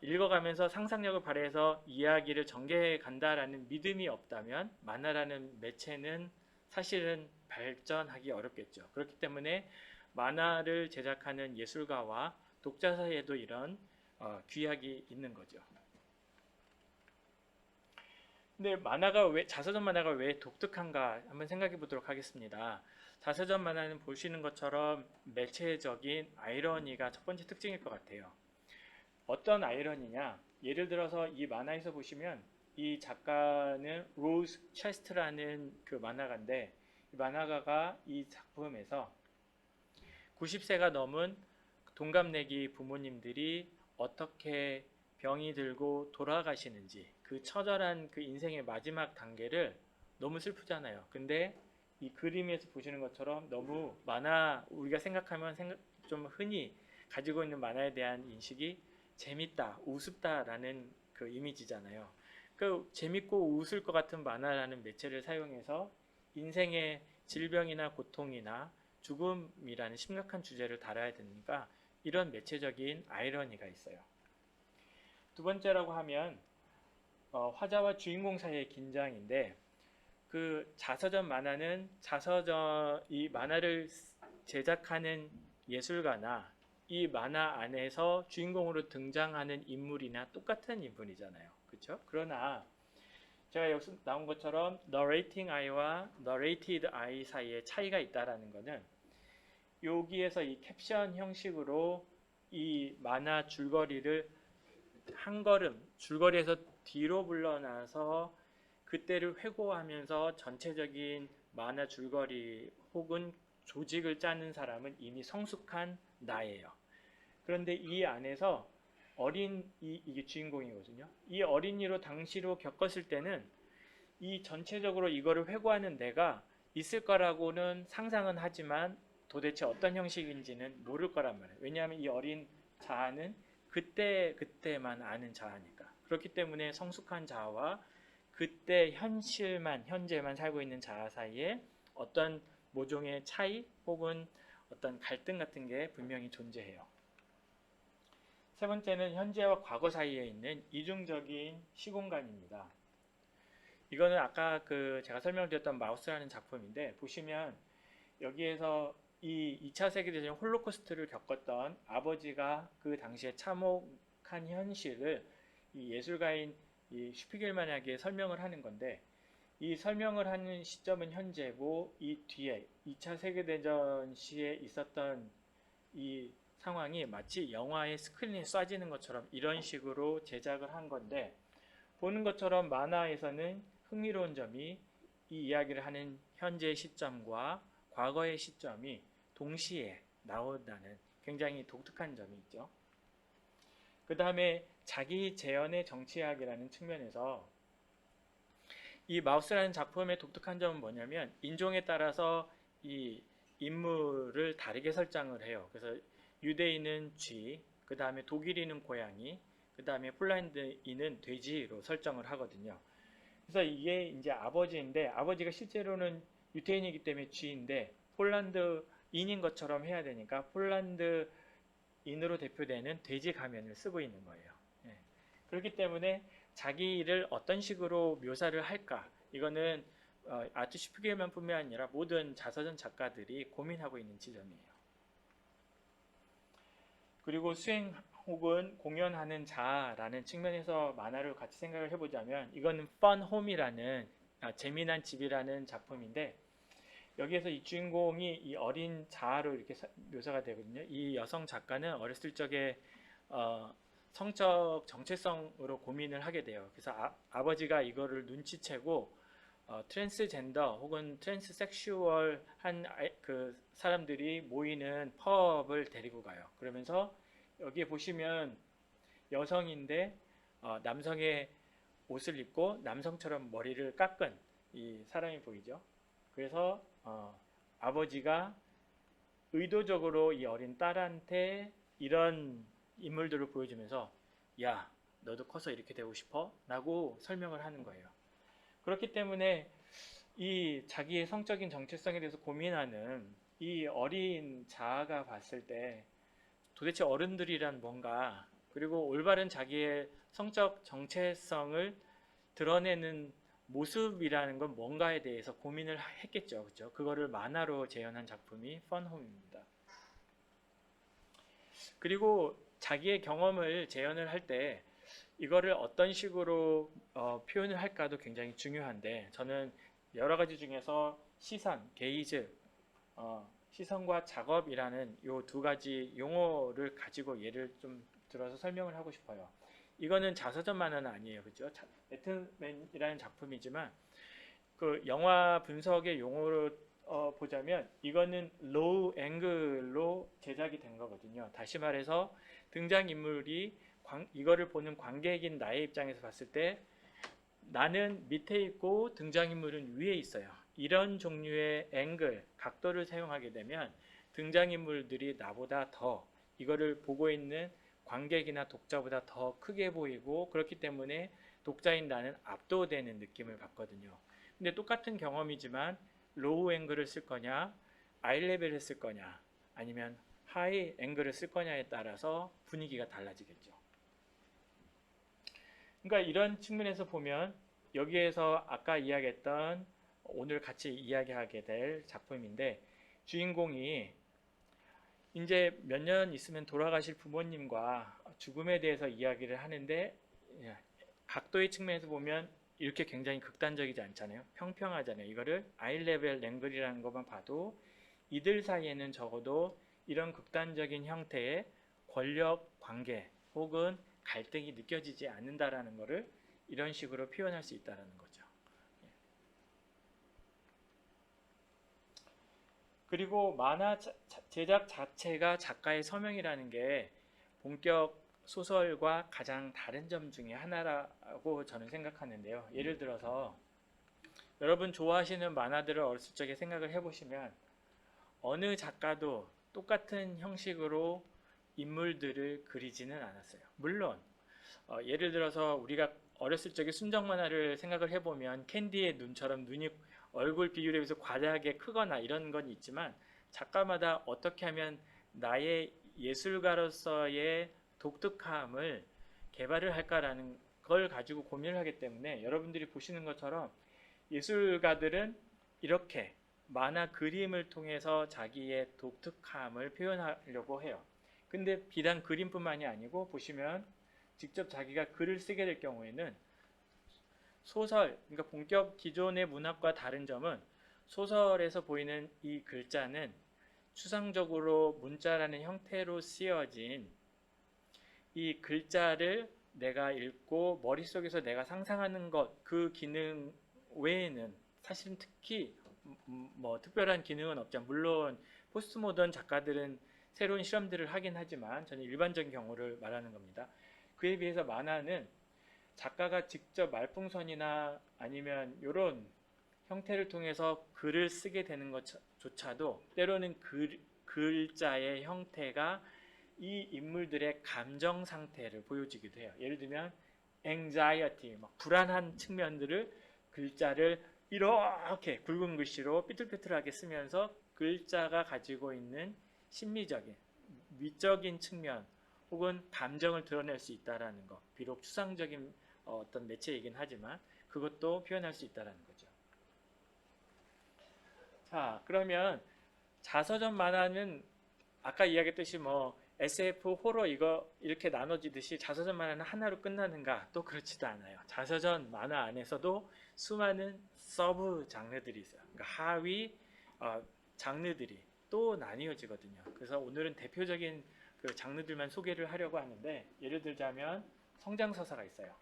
읽어가면서 상상력을 발휘해서 이야기를 전개해 간다라는 믿음이 없다면 만화라는 매체는 사실은 발전하기 어렵겠죠. 그렇기 때문에 만화를 제작하는 예술가와 독자 사이에도 이런 규약이 있는 거죠. 근데 자서전 만화가 왜 독특한가 한번 생각해 보도록 하겠습니다. 자서전 만화는 보시는 것처럼 매체적인 아이러니가 첫 번째 특징일 것 같아요. 어떤 아이러니냐? 예를 들어서 이 만화에서 보시면 이 작가는 로즈 체스트라는 그 만화가인데, 이 만화가가 이 작품에서 90세가 넘은 동갑내기 부모님들이 어떻게 병이 들고 돌아가시는지, 그 처절한 그 인생의 마지막 단계를, 너무 슬프잖아요. 근데 이 그림에서 보시는 것처럼 너무 우리가 생각하면 좀 흔히 가지고 있는 만화에 대한 인식이 재밌다, 우습다라는 그 이미지잖아요. 그 재밌고 웃을 것 같은 만화라는 매체를 사용해서 인생의 질병이나 고통이나 죽음이라는 심각한 주제를 다뤄야 되니까 이런 매체적인 아이러니가 있어요. 두 번째라고 하면 화자와 주인공 사이의 긴장인데, 그 자서전 만화는 이 만화를 제작하는 예술가나 이 만화 안에서 주인공으로 등장하는 인물이나 똑같은 인물이잖아요. 그렇죠? 그러나 제가 여기서 나온 것처럼 narrating eye와 narrated eye 사이에 차이가 있다라는 것은, 여기에서 이 캡션 형식으로 이 만화 줄거리를 한 걸음 줄거리에서 뒤로 물러나서 그때를 회고하면서 전체적인 만화 줄거리 혹은 조직을 짜는 사람은 이미 성숙한 나예요. 그런데 이 안에서 이게 주인공이거든요. 이 어린이로 당시로 겪었을 때는 이 전체적으로 이거를 회고하는 내가 있을 거라고는 상상은 하지만 도대체 어떤 형식인지는 모를 거란 말이에요. 왜냐하면 이 어린 자아는 그때만 아는 자아니까. 그렇기 때문에 성숙한 자아와 그때 현재만 살고 있는 자아 사이에 어떤 모종의 차이 혹은 어떤 갈등 같은 게 분명히 존재해요. 세 번째는 현재와 과거 사이에 있는 이중적인 시공간입니다. 이거는 아까 제가 설명드렸던 마우스라는 작품인데, 보시면 여기에서 이 2차 세계대전 홀로코스트를 겪었던 아버지가 그 당시에 참혹한 현실을 이 예술가인 이 슈피겔만에게 설명을 하는 건데, 이 설명을 하는 시점은 현재고 이 뒤에 2차 세계대전 시에 있었던 이 상황이 마치 영화의 스크린에 쏴지는 것처럼 이런 식으로 제작을 한 건데, 보는 것처럼 만화에서는 흥미로운 점이 이 이야기를 하는 현재의 시점과 과거의 시점이 동시에 나온다는 굉장히 독특한 점이 있죠. 그 다음에 자기 재현의 정치학이라는 측면에서 이 마우스라는 작품의 독특한 점은 뭐냐면, 인종에 따라서 이 인물을 다르게 설정을 해요. 그래서 유대인은 쥐, 그 다음에 독일인은 고양이, 그 다음에 폴란드인은 돼지로 설정을 하거든요. 그래서 이게 이제 아버지인데, 아버지가 실제로는 유태인이기 때문에 쥐인데 폴란드인인 것처럼 해야 되니까 폴란드인으로 대표되는 돼지 가면을 쓰고 있는 거예요. 예. 그렇기 때문에 자기를 어떤 식으로 묘사를 할까, 이거는 아트 슈피겔만 뿐만 아니라 모든 자서전 작가들이 고민하고 있는 지점이에요. 그리고 수행 혹은 공연하는 자라는 측면에서 만화를 같이 생각을 해보자면, 이거는 Fun Home이라는 재미난 집이라는 작품인데, 여기에서 이 주인공이 이 어린 자아로 이렇게 묘사가 되거든요. 이 여성 작가는 어렸을 적에 성적 정체성으로 고민을 하게 돼요. 그래서 아버지가 이거를 눈치채고 트랜스젠더 혹은 트랜스섹슈얼한 그 사람들이 모이는 펍을 데리고 가요. 그러면서 여기에 보시면 여성인데 남성의 옷을 입고 남성처럼 머리를 깎은 이 사람이 보이죠. 그래서 아버지가 의도적으로 이 어린 딸한테 이런 인물들을 보여주면서, 야, 너도 커서 이렇게 되고 싶어? 라고 설명을 하는 거예요. 그렇기 때문에 이 자기의 성적인 정체성에 대해서 고민하는 이 어린 자아가 봤을 때 도대체 어른들이란 뭔가, 그리고 올바른 자기의 성적 정체성을 드러내는 모습이라는 건 뭔가에 대해서 고민을 했겠죠. 그렇죠? 그거를 만화로 재현한 작품이 펀홈입니다. 그리고 자기의 경험을 재현을 할 때 이거를 어떤 식으로 표현을 할까도 굉장히 중요한데, 저는 여러 가지 중에서 시선, 게이즈, 시선과 작업이라는 이 두 가지 용어를 가지고 예를 좀 들어서 설명을 하고 싶어요. 이거는 자서전 만화는 아니에요, 그죠? 배트맨이라는 작품이지만 그 영화 분석의 용어로 보자면 이거는 로우 앵글로 제작이 된 거거든요. 다시 말해서 등장인물이 이거를 보는 관객인 나의 입장에서 봤을 때 나는 밑에 있고 등장인물은 위에 있어요. 이런 종류의 앵글, 각도를 사용하게 되면 등장인물들이 나보다 더 이거를 보고 있는 관객이나 독자보다 더 크게 보이고, 그렇기 때문에 독자인 나는 압도되는 느낌을 받거든요. 근데 똑같은 경험이지만 로우 앵글을 쓸 거냐, 아이 레벨을 쓸 거냐, 아니면 하이 앵글을 쓸 거냐에 따라서 분위기가 달라지겠죠. 그러니까 이런 측면에서 보면 여기에서 아까 이야기했던 오늘 같이 이야기하게 될 작품인데, 주인공이 이제 몇 년 있으면 돌아가실 부모님과 죽음에 대해서 이야기를 하는데, 각도의 측면에서 보면 이렇게 굉장히 극단적이지 않잖아요. 평평하잖아요. 이거를 아이 레벨 앵글이라는 것만 봐도 이들 사이에는 적어도 이런 극단적인 형태의 권력 관계 혹은 갈등이 느껴지지 않는다라는 것을 이런 식으로 표현할 수 있다는 거죠. 그리고 만화 제작 자체가 작가의 서명이라는 게 본격 소설과 가장 다른 점 중에 하나라고 저는 생각하는데요. 예를 들어서 여러분 좋아하시는 만화들을 어렸을 적에 생각을 해보시면 어느 작가도 똑같은 형식으로 인물들을 그리지는 않았어요. 물론 예를 들어서 우리가 어렸을 적에 순정 만화를 생각을 해보면 캔디의 눈처럼 눈이 얼굴 비율에 비해서 과다하게 크거나 이런 건 있지만 작가마다 어떻게 하면 나의 예술가로서의 독특함을 개발을 할까라는 걸 가지고 고민을 하기 때문에 여러분들이 보시는 것처럼 예술가들은 이렇게 만화 그림을 통해서 자기의 독특함을 표현하려고 해요. 근데 비단 그림뿐만이 아니고 보시면 직접 자기가 글을 쓰게 될 경우에는 소설, 그러니까 본격 기존의 문학과 다른 점은 소설에서 보이는 이 글자는 추상적으로 문자라는 형태로 쓰여진 이 글자를 내가 읽고 머릿속에서 내가 상상하는 것, 그 기능 외에는 사실은 특히 뭐 특별한 기능은 없죠. 물론 포스트 모던 작가들은 새로운 실험들을 하긴 하지만 저는 일반적인 경우를 말하는 겁니다. 그에 비해서 만화는 작가가 직접 말풍선이나 아니면 이런 형태를 통해서 글을 쓰게 되는 것조차도 때로는 글자의 형태가 이 인물들의 감정 상태를 보여주기도 해요. 예를 들면 anxiety, 막 불안한 측면들을 글자를 이렇게 굵은 글씨로 삐뚤삐뚤하게 쓰면서 글자가 가지고 있는 심리적인, 미적인 측면 혹은 감정을 드러낼 수 있다는 것. 비록 추상적인 어떤 매체이긴 하지만 그것도 표현할 수 있다는 거죠. 자, 그러면 자서전 만화는 아까 이야기했듯이 뭐 SF, 호러 이거 이렇게 나눠지듯이 자서전 만화는 하나로 끝나는가? 또 그렇지도 않아요. 자서전 만화 안에서도 수많은 서브 장르들이 있어요. 그러니까 하위 장르들이 또 나뉘어지거든요. 그래서 오늘은 대표적인 그 장르들만 소개를 하려고 하는데 예를 들자면 성장서사가 있어요.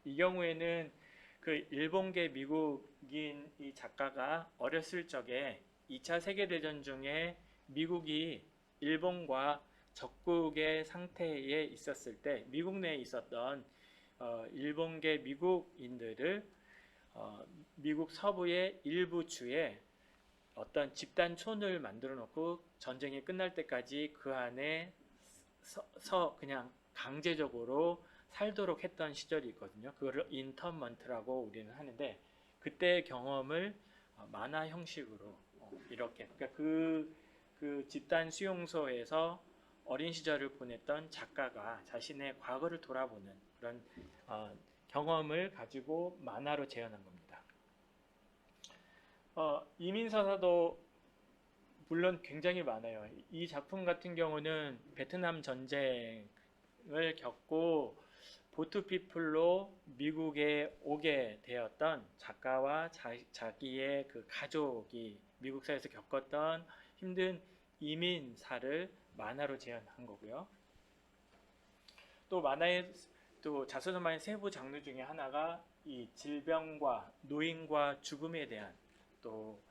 이 경우에는 그 일본계 미국인 이 작가가 어렸을 적에 2차 세계대전 중에 미국이 일본과 적국의 상태에 있었을 때 미국 내에 있었던 일본계 미국인들을 미국 서부의 일부 주에 어떤 집단촌을 만들어 놓고 전쟁이 끝날 때까지 그 안에 그냥 강제적으로 살도록 했던 시절이 있거든요. 그거를 인턴먼트라고 우리는 하는데 그때의 경험을 만화 형식으로 이렇게 그러니까 그 집단 수용소에서 어린 시절을 보냈던 작가가 자신의 과거를 돌아보는 그런 경험을 가지고 만화로 재현한 겁니다. 이민서사도 물론 굉장히 많아요. 이 작품 같은 경우는 베트남 전쟁을 겪고 보트피플로 미국에 오게 되었던 작가와 자기의 그 가족이 미국 사회에서 겪었던 힘든 이민사를 만화로 재현한 거고요. 또 만화의 또 자서전 만화의 세부 장르 중에 하나가 이 질병과 노인과 죽음에 대한 또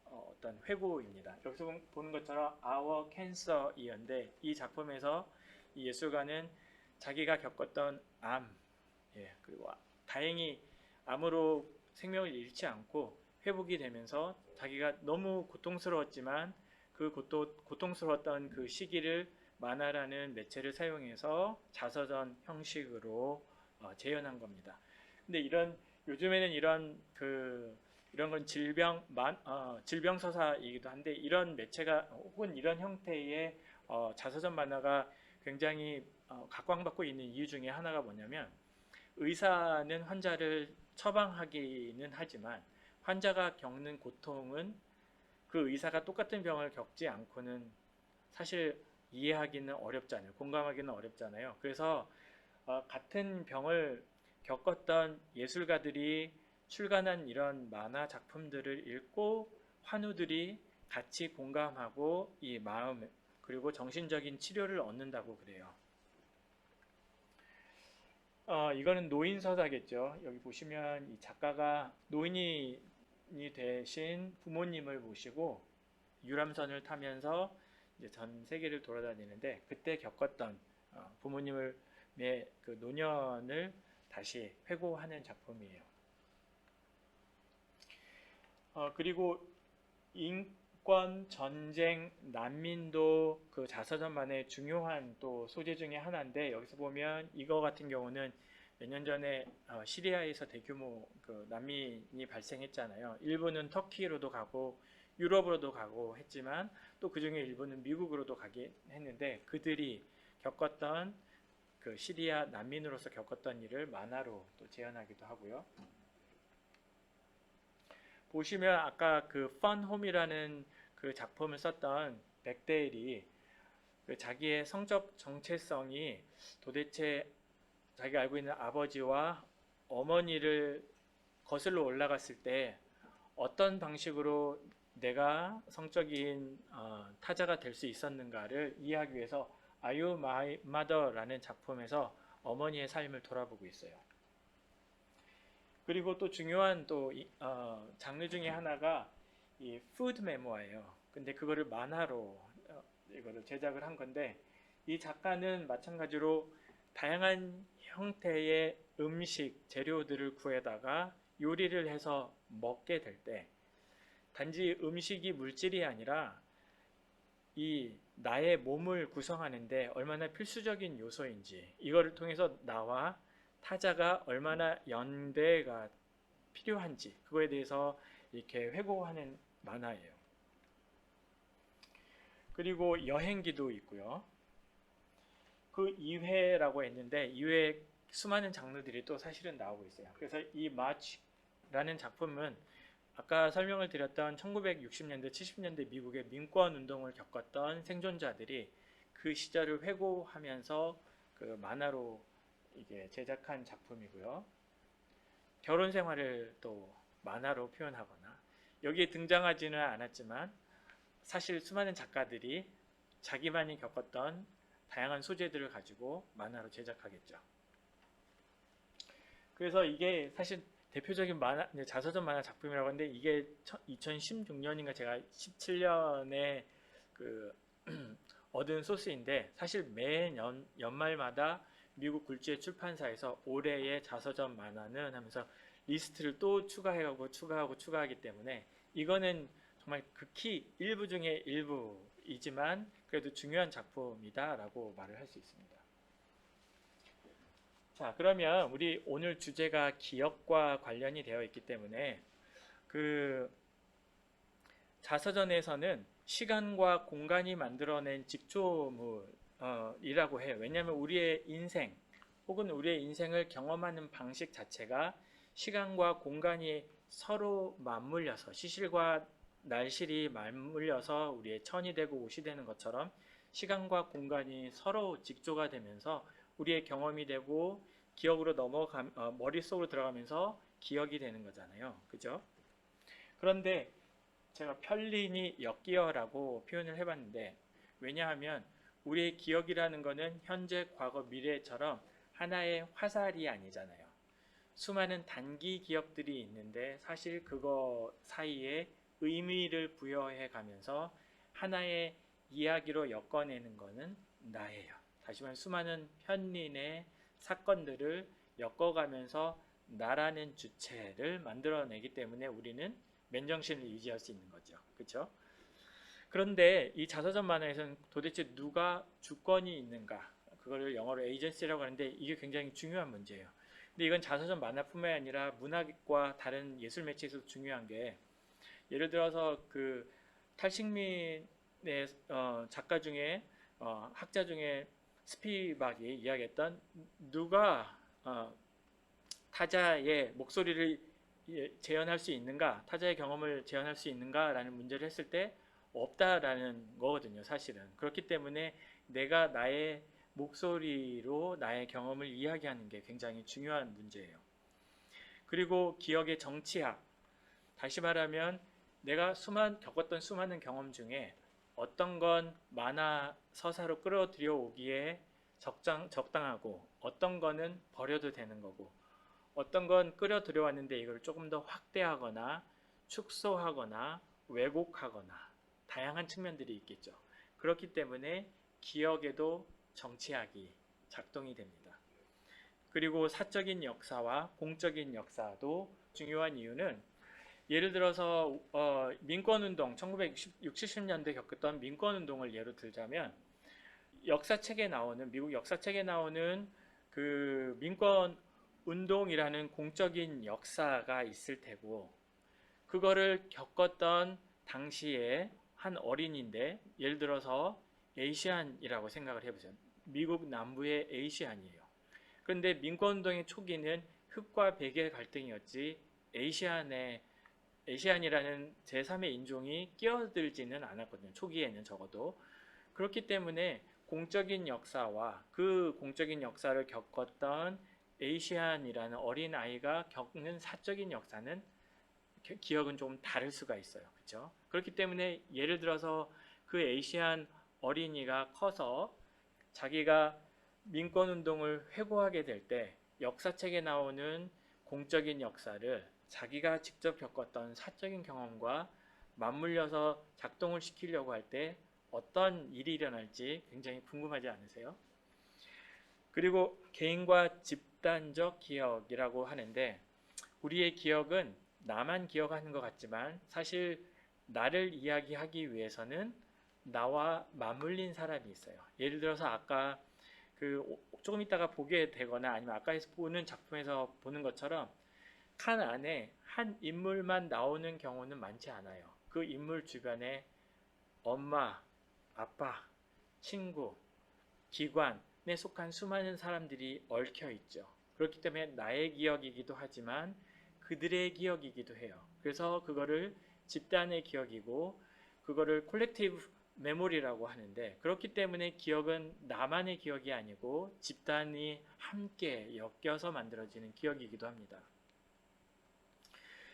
어떤 회고입니다. 여기서 보는 것처럼 Our Cancer이었는데 이 작품에서 이 예술가는 자기가 겪었던 암, 그리고 다행히 암으로 생명을 잃지 않고 회복이 되면서 자기가 너무 고통스러웠지만 그 고통스러웠던 그 시기를 만화라는 매체를 사용해서 자서전 형식으로 재현한 겁니다. 근데 요즘에는 이런 건 질병 서사이기도 한데 이런 매체가 혹은 이런 형태의 자서전 만화가 굉장히 각광받고 있는 이유 중에 하나가 뭐냐면 의사는 환자를 처방하기는 하지만 환자가 겪는 고통은 그 의사가 똑같은 병을 겪지 않고는 사실 이해하기는 어렵잖아요. 공감하기는 어렵잖아요. 그래서 같은 병을 겪었던 예술가들이 출간한 이런 만화 작품들을 읽고 환우들이 같이 공감하고 이 마음 그리고 정신적인 치료를 얻는다고 그래요. 이거는 노인 서사겠죠. 여기 보시면 이 작가가 노인이 되신 부모님을 모시고 유람선을 타면서 이제 전 세계를 돌아다니는데 그때 겪었던 부모님의 그 노년을 다시 회고하는 작품이에요. 그리고 인권, 전쟁, 난민도 그 자서전만의 중요한 또 소재 중에 하나인데, 여기서 보면 이거 같은 경우는 몇 년 전에 시리아에서 대규모 그 난민이 발생했잖아요. 일부는 터키로도 가고 유럽으로도 가고 했지만 또 그중에 일부는 미국으로도 가긴 했는데, 그들이 겪었던 그 시리아 난민으로서 겪었던 일을 만화로 또 재현하기도 하고요. 보시면 아까 그 펀홈이라는 그 작품을 썼던 백데일이 그 자기의 성적 정체성이 도대체 자기가 알고 있는 아버지와 어머니를 거슬러 올라갔을 때 어떤 방식으로 내가 성적인 타자가 될 수 있었는가를 이해하기 위해서 Are You My Mother라는 작품에서 어머니의 삶을 돌아보고 있어요. 그리고 또 중요한 또 장르 중에 하나가 이 푸드 메모예요. 근데 그거를 만화로 이거를 제작을 한 건데, 이 작가는 마찬가지로 다양한 형태의 음식 재료들을 구해다가 요리를 해서 먹게 될 때 단지 음식이 물질이 아니라 이 나의 몸을 구성하는데 얼마나 필수적인 요소인지, 이거를 통해서 나와 타자가 얼마나 연대가 필요한지, 그거에 대해서 이렇게 회고하는 만화예요. 그리고 여행기도 있고요. 그 이회라고 했는데 이외에 수많은 장르들이 또 사실은 나오고 있어요. 그래서 이 마치라는 작품은 아까 설명을 드렸던 1960년대, 70년대 미국의 민권 운동을 겪었던 생존자들이 그 시절을 회고하면서 그 만화로 이게 제작한 작품이고요. 결혼 생활을 또 만화로 표현하거나, 여기에 등장하지는 않았지만 사실 수많은 작가들이 자기만이 겪었던 다양한 소재들을 가지고 만화로 제작하겠죠. 그래서 이게 사실 대표적인 만화, 자서전 만화 작품이라고 하는데, 이게 2016년인가 제가 17년에 그 얻은 소스인데, 사실 매년 연말마다 미국 굴지의 출판사에서 올해의 자서전 만화는 하면서 리스트를 또 추가해가고 추가하기 때문에 이거는 정말 극히 일부 중에 일부이지만 그래도 중요한 작품이다라고 말을 할 수 있습니다. 자, 그러면 우리 오늘 주제가 기억과 관련이 되어 있기 때문에 그 자서전에서는 시간과 공간이 만들어낸 직조물이라고 해요. 왜냐하면 우리의 인생 혹은 우리의 인생을 경험하는 방식 자체가 시간과 공간이 서로 맞물려서, 시실과 날실이 맞물려서 우리의 천이 되고 옷이 되는 것처럼 시간과 공간이 서로 직조가 되면서 우리의 경험이 되고 기억으로 머릿속으로 들어가면서 기억이 되는 거잖아요. 그죠? 그런데 제가 편린이 역기어라고 표현을 해봤는데, 왜냐하면 우리의 기억이라는 거는 현재, 과거, 미래처럼 하나의 화살이 아니잖아요. 수많은 단기 기억들이 있는데 사실 그거 사이에 의미를 부여해 가면서 하나의 이야기로 엮어내는 거는 나예요. 다시 말해 수많은 편린의 사건들을 엮어가면서 나라는 주체를 만들어내기 때문에 우리는 맨정신을 유지할 수 있는 거죠. 그렇죠? 그런데 이 자서전 만화에서는 도대체 누가 주권이 있는가? 그거를 영어로 에이전시라고 하는데 이게 굉장히 중요한 문제예요. 근데 이건 자서전 만화뿐만 아니라 문학과 다른 예술 매체에서도 중요한 게, 예를 들어서 그 탈식민의 작가 중에 학자 중에 스피박이 이야기했던 누가 타자의 목소리를 재현할 수 있는가, 타자의 경험을 재현할 수 있는가라는 문제를 했을 때 없다라는 거거든요, 사실은. 그렇기 때문에 내가 나의 목소리로 나의 경험을 이야기하는 게 굉장히 중요한 문제예요. 그리고 기억의 정치학, 다시 말하면 내가 겪었던 수많은 경험 중에 어떤 건 만화 서사로 끌어들여 오기에 적당하고 어떤 거는 버려도 되는 거고, 어떤 건 끌어들여 왔는데 이걸 조금 더 확대하거나 축소하거나 왜곡하거나 다양한 측면들이 있겠죠. 그렇기 때문에 기억에도 정치학이 작동이 됩니다. 그리고 사적인 역사와 공적인 역사도 중요한 이유는 예를 들어서 민권운동 1960, 70년대 겪었던 민권운동을 예로 들자면 역사책에 나오는 미국 역사책에 나오는 그 민권 운동이라는 공적인 역사가 있을 테고 그거를 겪었던 당시에 한 어린인데 예를 들어서 에이시안이라고 생각을 해보세요. 미국 남부의 에이시안이에요. 그런데 민권운동의 초기는 흑과 백의 갈등이었지 에이시안이라는 제3의 인종이 끼어들지는 않았거든요. 초기에는 적어도. 그렇기 때문에 공적인 역사와 그 공적인 역사를 겪었던 에이시안이라는 어린 아이가 겪는 사적인 역사는 기억은 조금 다를 수가 있어요. 그렇죠? 그렇기 때문에 예를 들어서 그 에이시안 어린이가 커서 자기가 민권운동을 회고하게 될 때 역사책에 나오는 공적인 역사를 자기가 직접 겪었던 사적인 경험과 맞물려서 작동을 시키려고 할 때 어떤 일이 일어날지 굉장히 궁금하지 않으세요? 그리고 개인과 집단적 기억이라고 하는데 우리의 기억은 나만 기억하는 것 같지만 사실 나를 이야기하기 위해서는 나와 맞물린 사람이 있어요. 예를 들어서 아까 조금 있다가 보게 되거나 아니면 아까 보는 작품에서 보는 것처럼 칸 안에 한 인물만 나오는 경우는 많지 않아요. 그 인물 주변에 엄마, 아빠, 친구, 기관에 속한 수많은 사람들이 얽혀 있죠. 그렇기 때문에 나의 기억이기도 하지만 그들의 기억이기도 해요. 그래서 그거를 집단의 기억이고 그거를 콜렉티브 메모리라고 하는데 그렇기 때문에 기억은 나만의 기억이 아니고 집단이 함께 엮여서 만들어지는 기억이기도 합니다.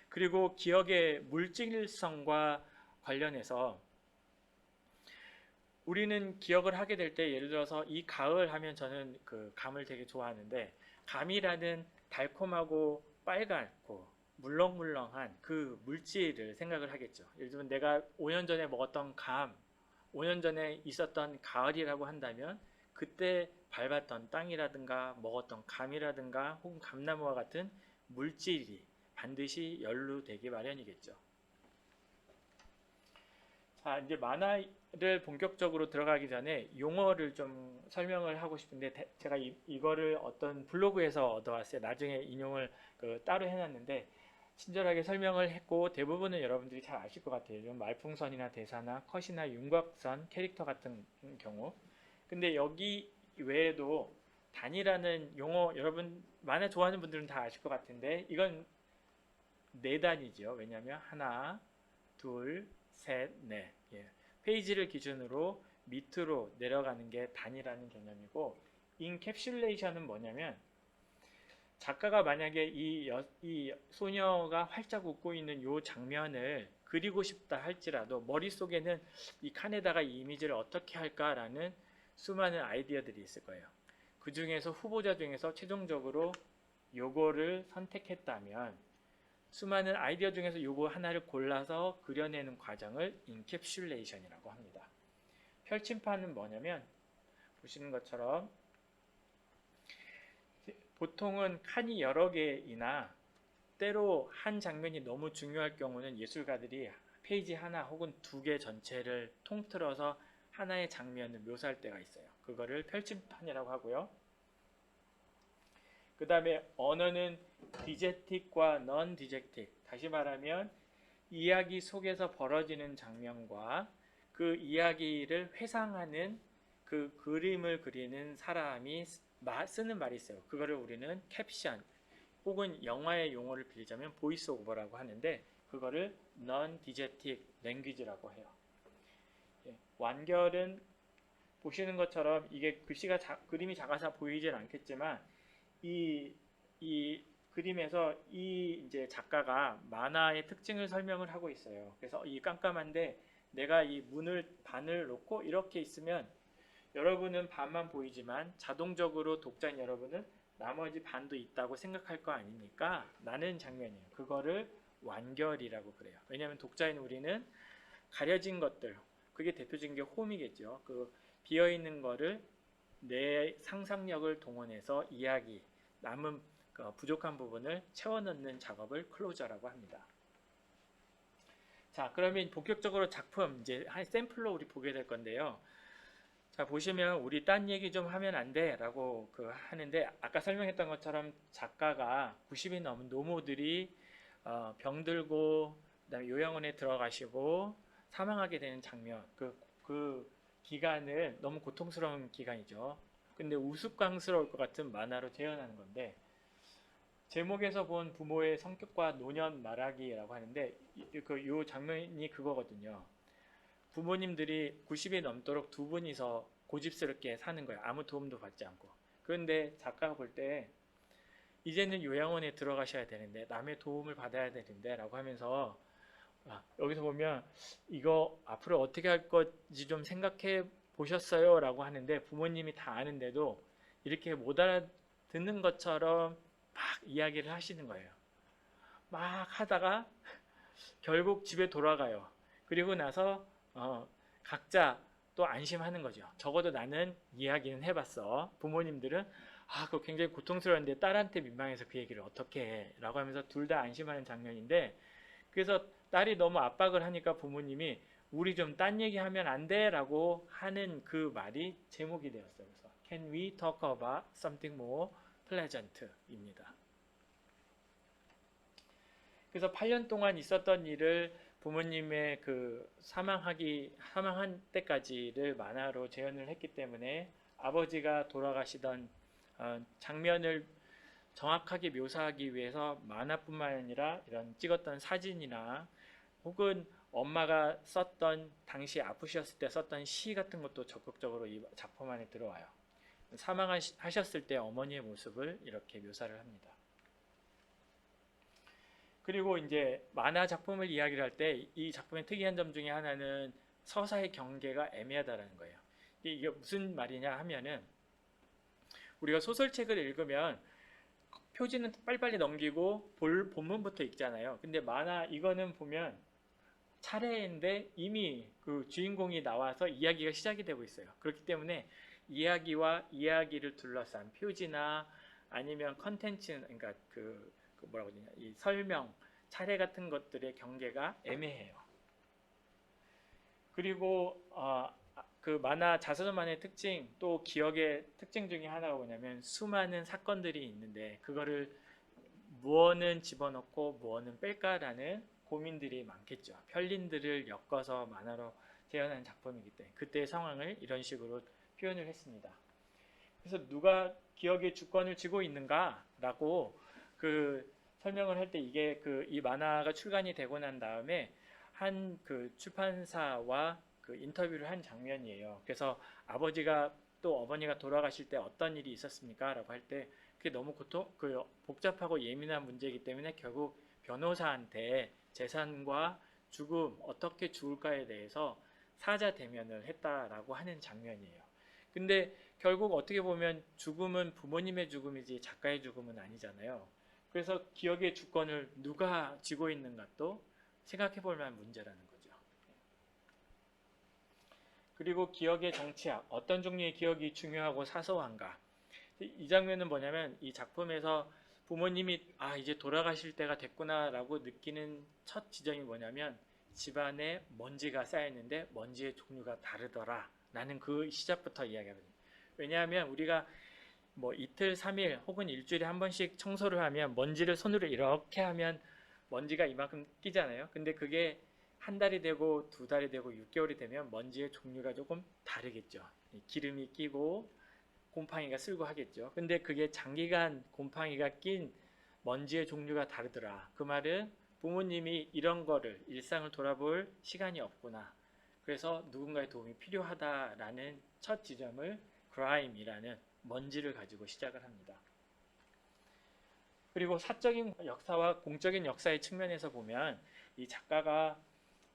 그리고 기억의 물질성과 관련해서 우리는 기억을 하게 될 때 예를 들어서 이 가을 하면 저는 그 감을 되게 좋아하는데 감이라는 달콤하고 빨갛고 물렁물렁한 그 물질을 생각을 하겠죠. 예를 들면 내가 5년 전에 먹었던 감, 5년 전에 있었던 가을이라고 한다면 그때 밟았던 땅이라든가 먹었던 감이라든가 혹은 감나무와 같은 물질이 반드시 연루되기 마련이겠죠. 자, 이제 만화를 본격적으로 들어가기 전에 용어를 좀 설명을 하고 싶은데 제가 이거를 어떤 블로그에서 얻어왔어요. 나중에 인용을 따로 해놨는데 친절하게 설명을 했고 대부분은 여러분들이 잘 아실 것 같아요. 좀 말풍선이나 대사나 컷이나 윤곽선 캐릭터 같은 경우. 근데 여기 외에도 단이라는 용어 여러분 만화 좋아하는 분들은 다 아실 것 같은데 이건 네 단이죠. 왜냐하면 하나, 둘, 셋, 넷. 예. 페이지를 기준으로 밑으로 내려가는 게 단이라는 개념이고 인캡슐레이션은 뭐냐면 작가가 만약에 이 소녀가 활짝 웃고 있는 이 장면을 그리고 싶다 할지라도 머릿속에는 이 칸에다가 이 이미지를 어떻게 할까라는 수많은 아이디어들이 있을 거예요. 그 중에서 후보자 중에서 최종적으로 요거를 선택했다면 수많은 아이디어 중에서 요거 하나를 골라서 그려내는 과정을 인캡슐레이션이라고 합니다. 펼침판은 뭐냐면 보시는 것처럼 보통은 칸이 여러 개이나 때로 한 장면이 너무 중요할 경우는 예술가들이 페이지 하나 혹은 두 개 전체를 통틀어서 하나의 장면을 묘사할 때가 있어요. 그거를 펼침판이라고 하고요. 그 다음에 언어는 디젝틱과 넌 디젝틱. 다시 말하면 이야기 속에서 벌어지는 장면과 그 이야기를 회상하는 그 그림을 그리는 사람이 쓰는 말이 있어요. 그거를 우리는 캡션 혹은 영화의 용어를 빌리자면 보이스 오버라고 하는데 그거를 non-diegetic language라고 해요. 예, 완결은 보시는 것처럼 이게 그림이 작아서 보이진 않겠지만 이 그림에서 이 이제 작가가 만화의 특징을 설명을 하고 있어요. 그래서 이 깜깜한데 내가 이 문을 반을 놓고 이렇게 있으면 여러분은 반만 보이지만 자동적으로 독자인 여러분은 나머지 반도 있다고 생각할 거 아닙니까? 라는 장면이에요. 그거를 완결이라고 그래요. 왜냐하면 독자인 우리는 가려진 것들, 그게 대표적인 게 홈이겠죠. 그 비어있는 거를 내 상상력을 동원해서 이야기, 남은 부족한 부분을 채워 넣는 작업을 클로저라고 합니다. 자, 그러면 본격적으로 작품 이제 한 샘플로 우리 보게 될 건데요. 자, 보시면 우리 딴 얘기 좀 하면 안 돼? 라고 하는데 아까 설명했던 것처럼 작가가 90이 넘은 노모들이 병들고 그다음에 요양원에 들어가시고 사망하게 되는 장면 그 기간을 너무 고통스러운 기간이죠. 근데 우스꽝스러울 것 같은 만화로 재현하는 건데 제목에서 본 부모의 성격과 노년 말하기라고 하는데 요 장면이 그거거든요. 부모님들이 90이 넘도록 두 분이서 고집스럽게 사는 거예요. 아무 도움도 받지 않고. 그런데 작가가 볼 때 이제는 요양원에 들어가셔야 되는데 남의 도움을 받아야 되는데 라고 하면서 여기서 보면 이거 앞으로 어떻게 할 건지 좀 생각해 보셨어요? 라고 하는데 부모님이 다 아는데도 이렇게 못 알아듣는 것처럼 막 이야기를 하시는 거예요. 막 하다가 결국 집에 돌아가요. 그리고 나서 각자 또 안심하는 거죠. 적어도 나는 이야기는 해봤어. 부모님들은 그거 굉장히 고통스러운데 딸한테 민망해서 그 얘기를 어떻게 해? 라고 하면서 둘 다 안심하는 장면인데 그래서 딸이 너무 압박을 하니까 부모님이 우리 좀 딴 얘기하면 안 돼? 라고 하는 그 말이 제목이 되었어요. 그래서 Can we talk about something more pleasant? 입니다. 그래서 8년 동안 있었던 일을 부모님의 사망한 때까지를 만화로 재현을 했기 때문에 아버지가 돌아가시던 장면을 정확하게 묘사하기 위해서 만화뿐만 아니라 이런 찍었던 사진이나 혹은 엄마가 썼던 당시 아프셨을 때 썼던 시 같은 것도 적극적으로 이 작품 안에 들어와요. 사망하셨을 때 어머니의 모습을 이렇게 묘사를 합니다. 그리고 이제 만화 작품을 이야기를 할 때 이 작품의 특이한 점 중에 하나는 서사의 경계가 애매하다는 거예요. 이게 무슨 말이냐 하면은 우리가 소설책을 읽으면 표지는 빨리빨리 넘기고 본문부터 읽잖아요. 근데 만화 이거는 보면 차례인데 이미 그 주인공이 나와서 이야기가 시작이 되고 있어요. 그렇기 때문에 이야기와 이야기를 둘러싼 표지나 아니면 컨텐츠, 그러니까 뭐라고 그러냐, 이 설명, 차례 같은 것들의 경계가 애매해요. 그리고 그 만화 자서전만의 특징, 또 기억의 특징 중에 하나가 뭐냐면 수많은 사건들이 있는데 그거를 무엇은 집어넣고 무엇은 뺄까라는 고민들이 많겠죠. 편린들을 엮어서 만화로 재현한 작품이기 때문에 그때의 상황을 이런 식으로 표현을 했습니다. 그래서 누가 기억의 주권을 쥐고 있는가라고 설명을 할 때 이게 이 만화가 출간이 되고 난 다음에 한 출판사와 인터뷰를 한 장면이에요. 그래서 아버지가 또 어머니가 돌아가실 때 어떤 일이 있었습니까? 라고 할 때 그게 너무 복잡하고 예민한 문제이기 때문에 결국 변호사한테 재산과 죽음, 어떻게 죽을까에 대해서 사자 대면을 했다라고 하는 장면이에요. 근데 결국 어떻게 보면 죽음은 부모님의 죽음이지 작가의 죽음은 아니잖아요. 그래서 기억의 주권을 누가 쥐고 있는가 또 생각해 볼 만한 문제라는 거죠. 그리고 기억의 정치학, 어떤 종류의 기억이 중요하고 사소한가. 이 장면은 뭐냐면 이 작품에서 부모님이 이제 돌아가실 때가 됐구나 라고 느끼는 첫 지점이 뭐냐면 집안에 먼지가 쌓였는데 먼지의 종류가 다르더라 라는 그 시작부터 이야기하거든요. 왜냐하면 우리가 뭐 이틀, 3일 혹은 일주일에 한 번씩 청소를 하면 먼지를 손으로 이렇게 하면 먼지가 이만큼 끼잖아요. 근데 그게 한 달이 되고 두 달이 되고 6개월이 되면 먼지의 종류가 조금 다르겠죠. 기름이 끼고 곰팡이가 쓸고 하겠죠. 근데 그게 장기간 곰팡이가 낀 먼지의 종류가 다르더라. 그 말은 부모님이 이런 거를 일상을 돌아볼 시간이 없구나. 그래서 누군가의 도움이 필요하다라는 첫 지점을 그라임이라는 먼지를 가지고 시작을 합니다. 그리고 사적인 역사와 공적인 역사의 측면에서 보면 이 작가가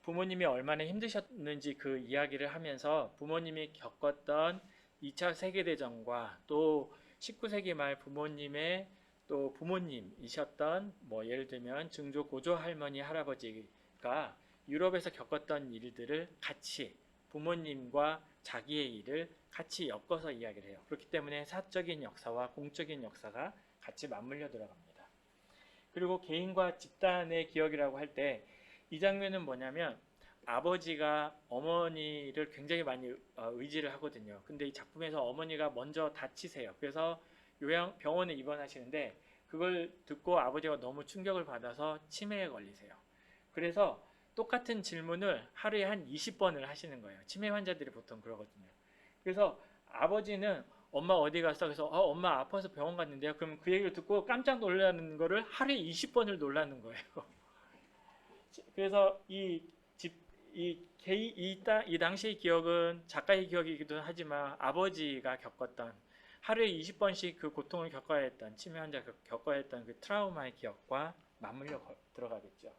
부모님이 얼마나 힘드셨는지 그 이야기를 하면서 부모님이 겪었던 2차 세계대전과 또 19세기 말 부모님의 또 부모님이셨던 뭐 예를 들면 증조 고조 할머니 할아버지가 유럽에서 겪었던 일들을 같이 부모님과 자기의 일을 같이 엮어서 이야기를 해요. 그렇기 때문에 사적인 역사와 공적인 역사가 같이 맞물려 들어갑니다. 그리고 개인과 집단의 기억이라고 할 때 이 장면은 뭐냐면 아버지가 어머니를 굉장히 많이 의지를 하거든요. 근데 이 작품에서 어머니가 먼저 다치세요. 그래서 병원에 입원하시는데 그걸 듣고 아버지가 너무 충격을 받아서 치매에 걸리세요. 그래서 똑같은 질문을 하루에 한 20번을 하시는 거예요. 치매 환자들이 보통 그러거든요. 그래서 아버지는 엄마 어디 갔어? 그래서 엄마 아파서 병원 갔는데요. 그럼 그 얘기를 듣고 깜짝 놀라는 거를 하루에 20번을 놀라는 거예요. 그래서 이 당시의 기억은 작가의 기억이기도 하지만 아버지가 겪었던 하루에 20번씩 그 고통을 겪어야 했던 치매 환자가 겪어야 했던 그 트라우마의 기억과 맞물려 들어가겠죠.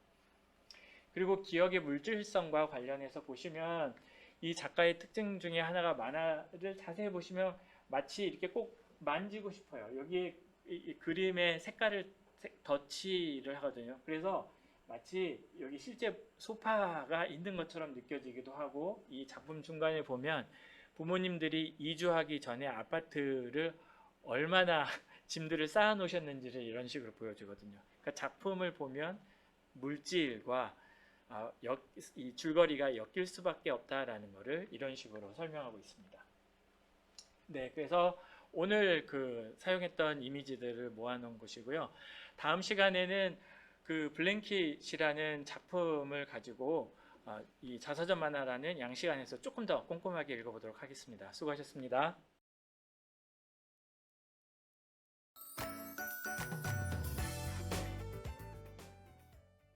그리고 기억의 물질성과 관련해서 보시면 이 작가의 특징 중에 하나가 만화를 자세히 보시면 마치 이렇게 꼭 만지고 싶어요. 여기에 이 그림의 색깔을 덧칠을 하거든요. 그래서 마치 여기 실제 소파가 있는 것처럼 느껴지기도 하고 이 작품 중간에 보면 부모님들이 이주하기 전에 아파트를 얼마나 짐들을 쌓아 놓으셨는지를 이런 식으로 보여주거든요. 그러니까 작품을 보면 물질과 이 줄거리가 엮일 수밖에 없다라는 것을 이런 식으로 설명하고 있습니다. 네, 그래서 오늘 그 사용했던 이미지들을 모아놓은 것이고요. 다음 시간에는 그 블랭킷이라는 작품을 가지고 이 자서전 만화라는 양식 안에서 조금 더 꼼꼼하게 읽어보도록 하겠습니다. 수고하셨습니다.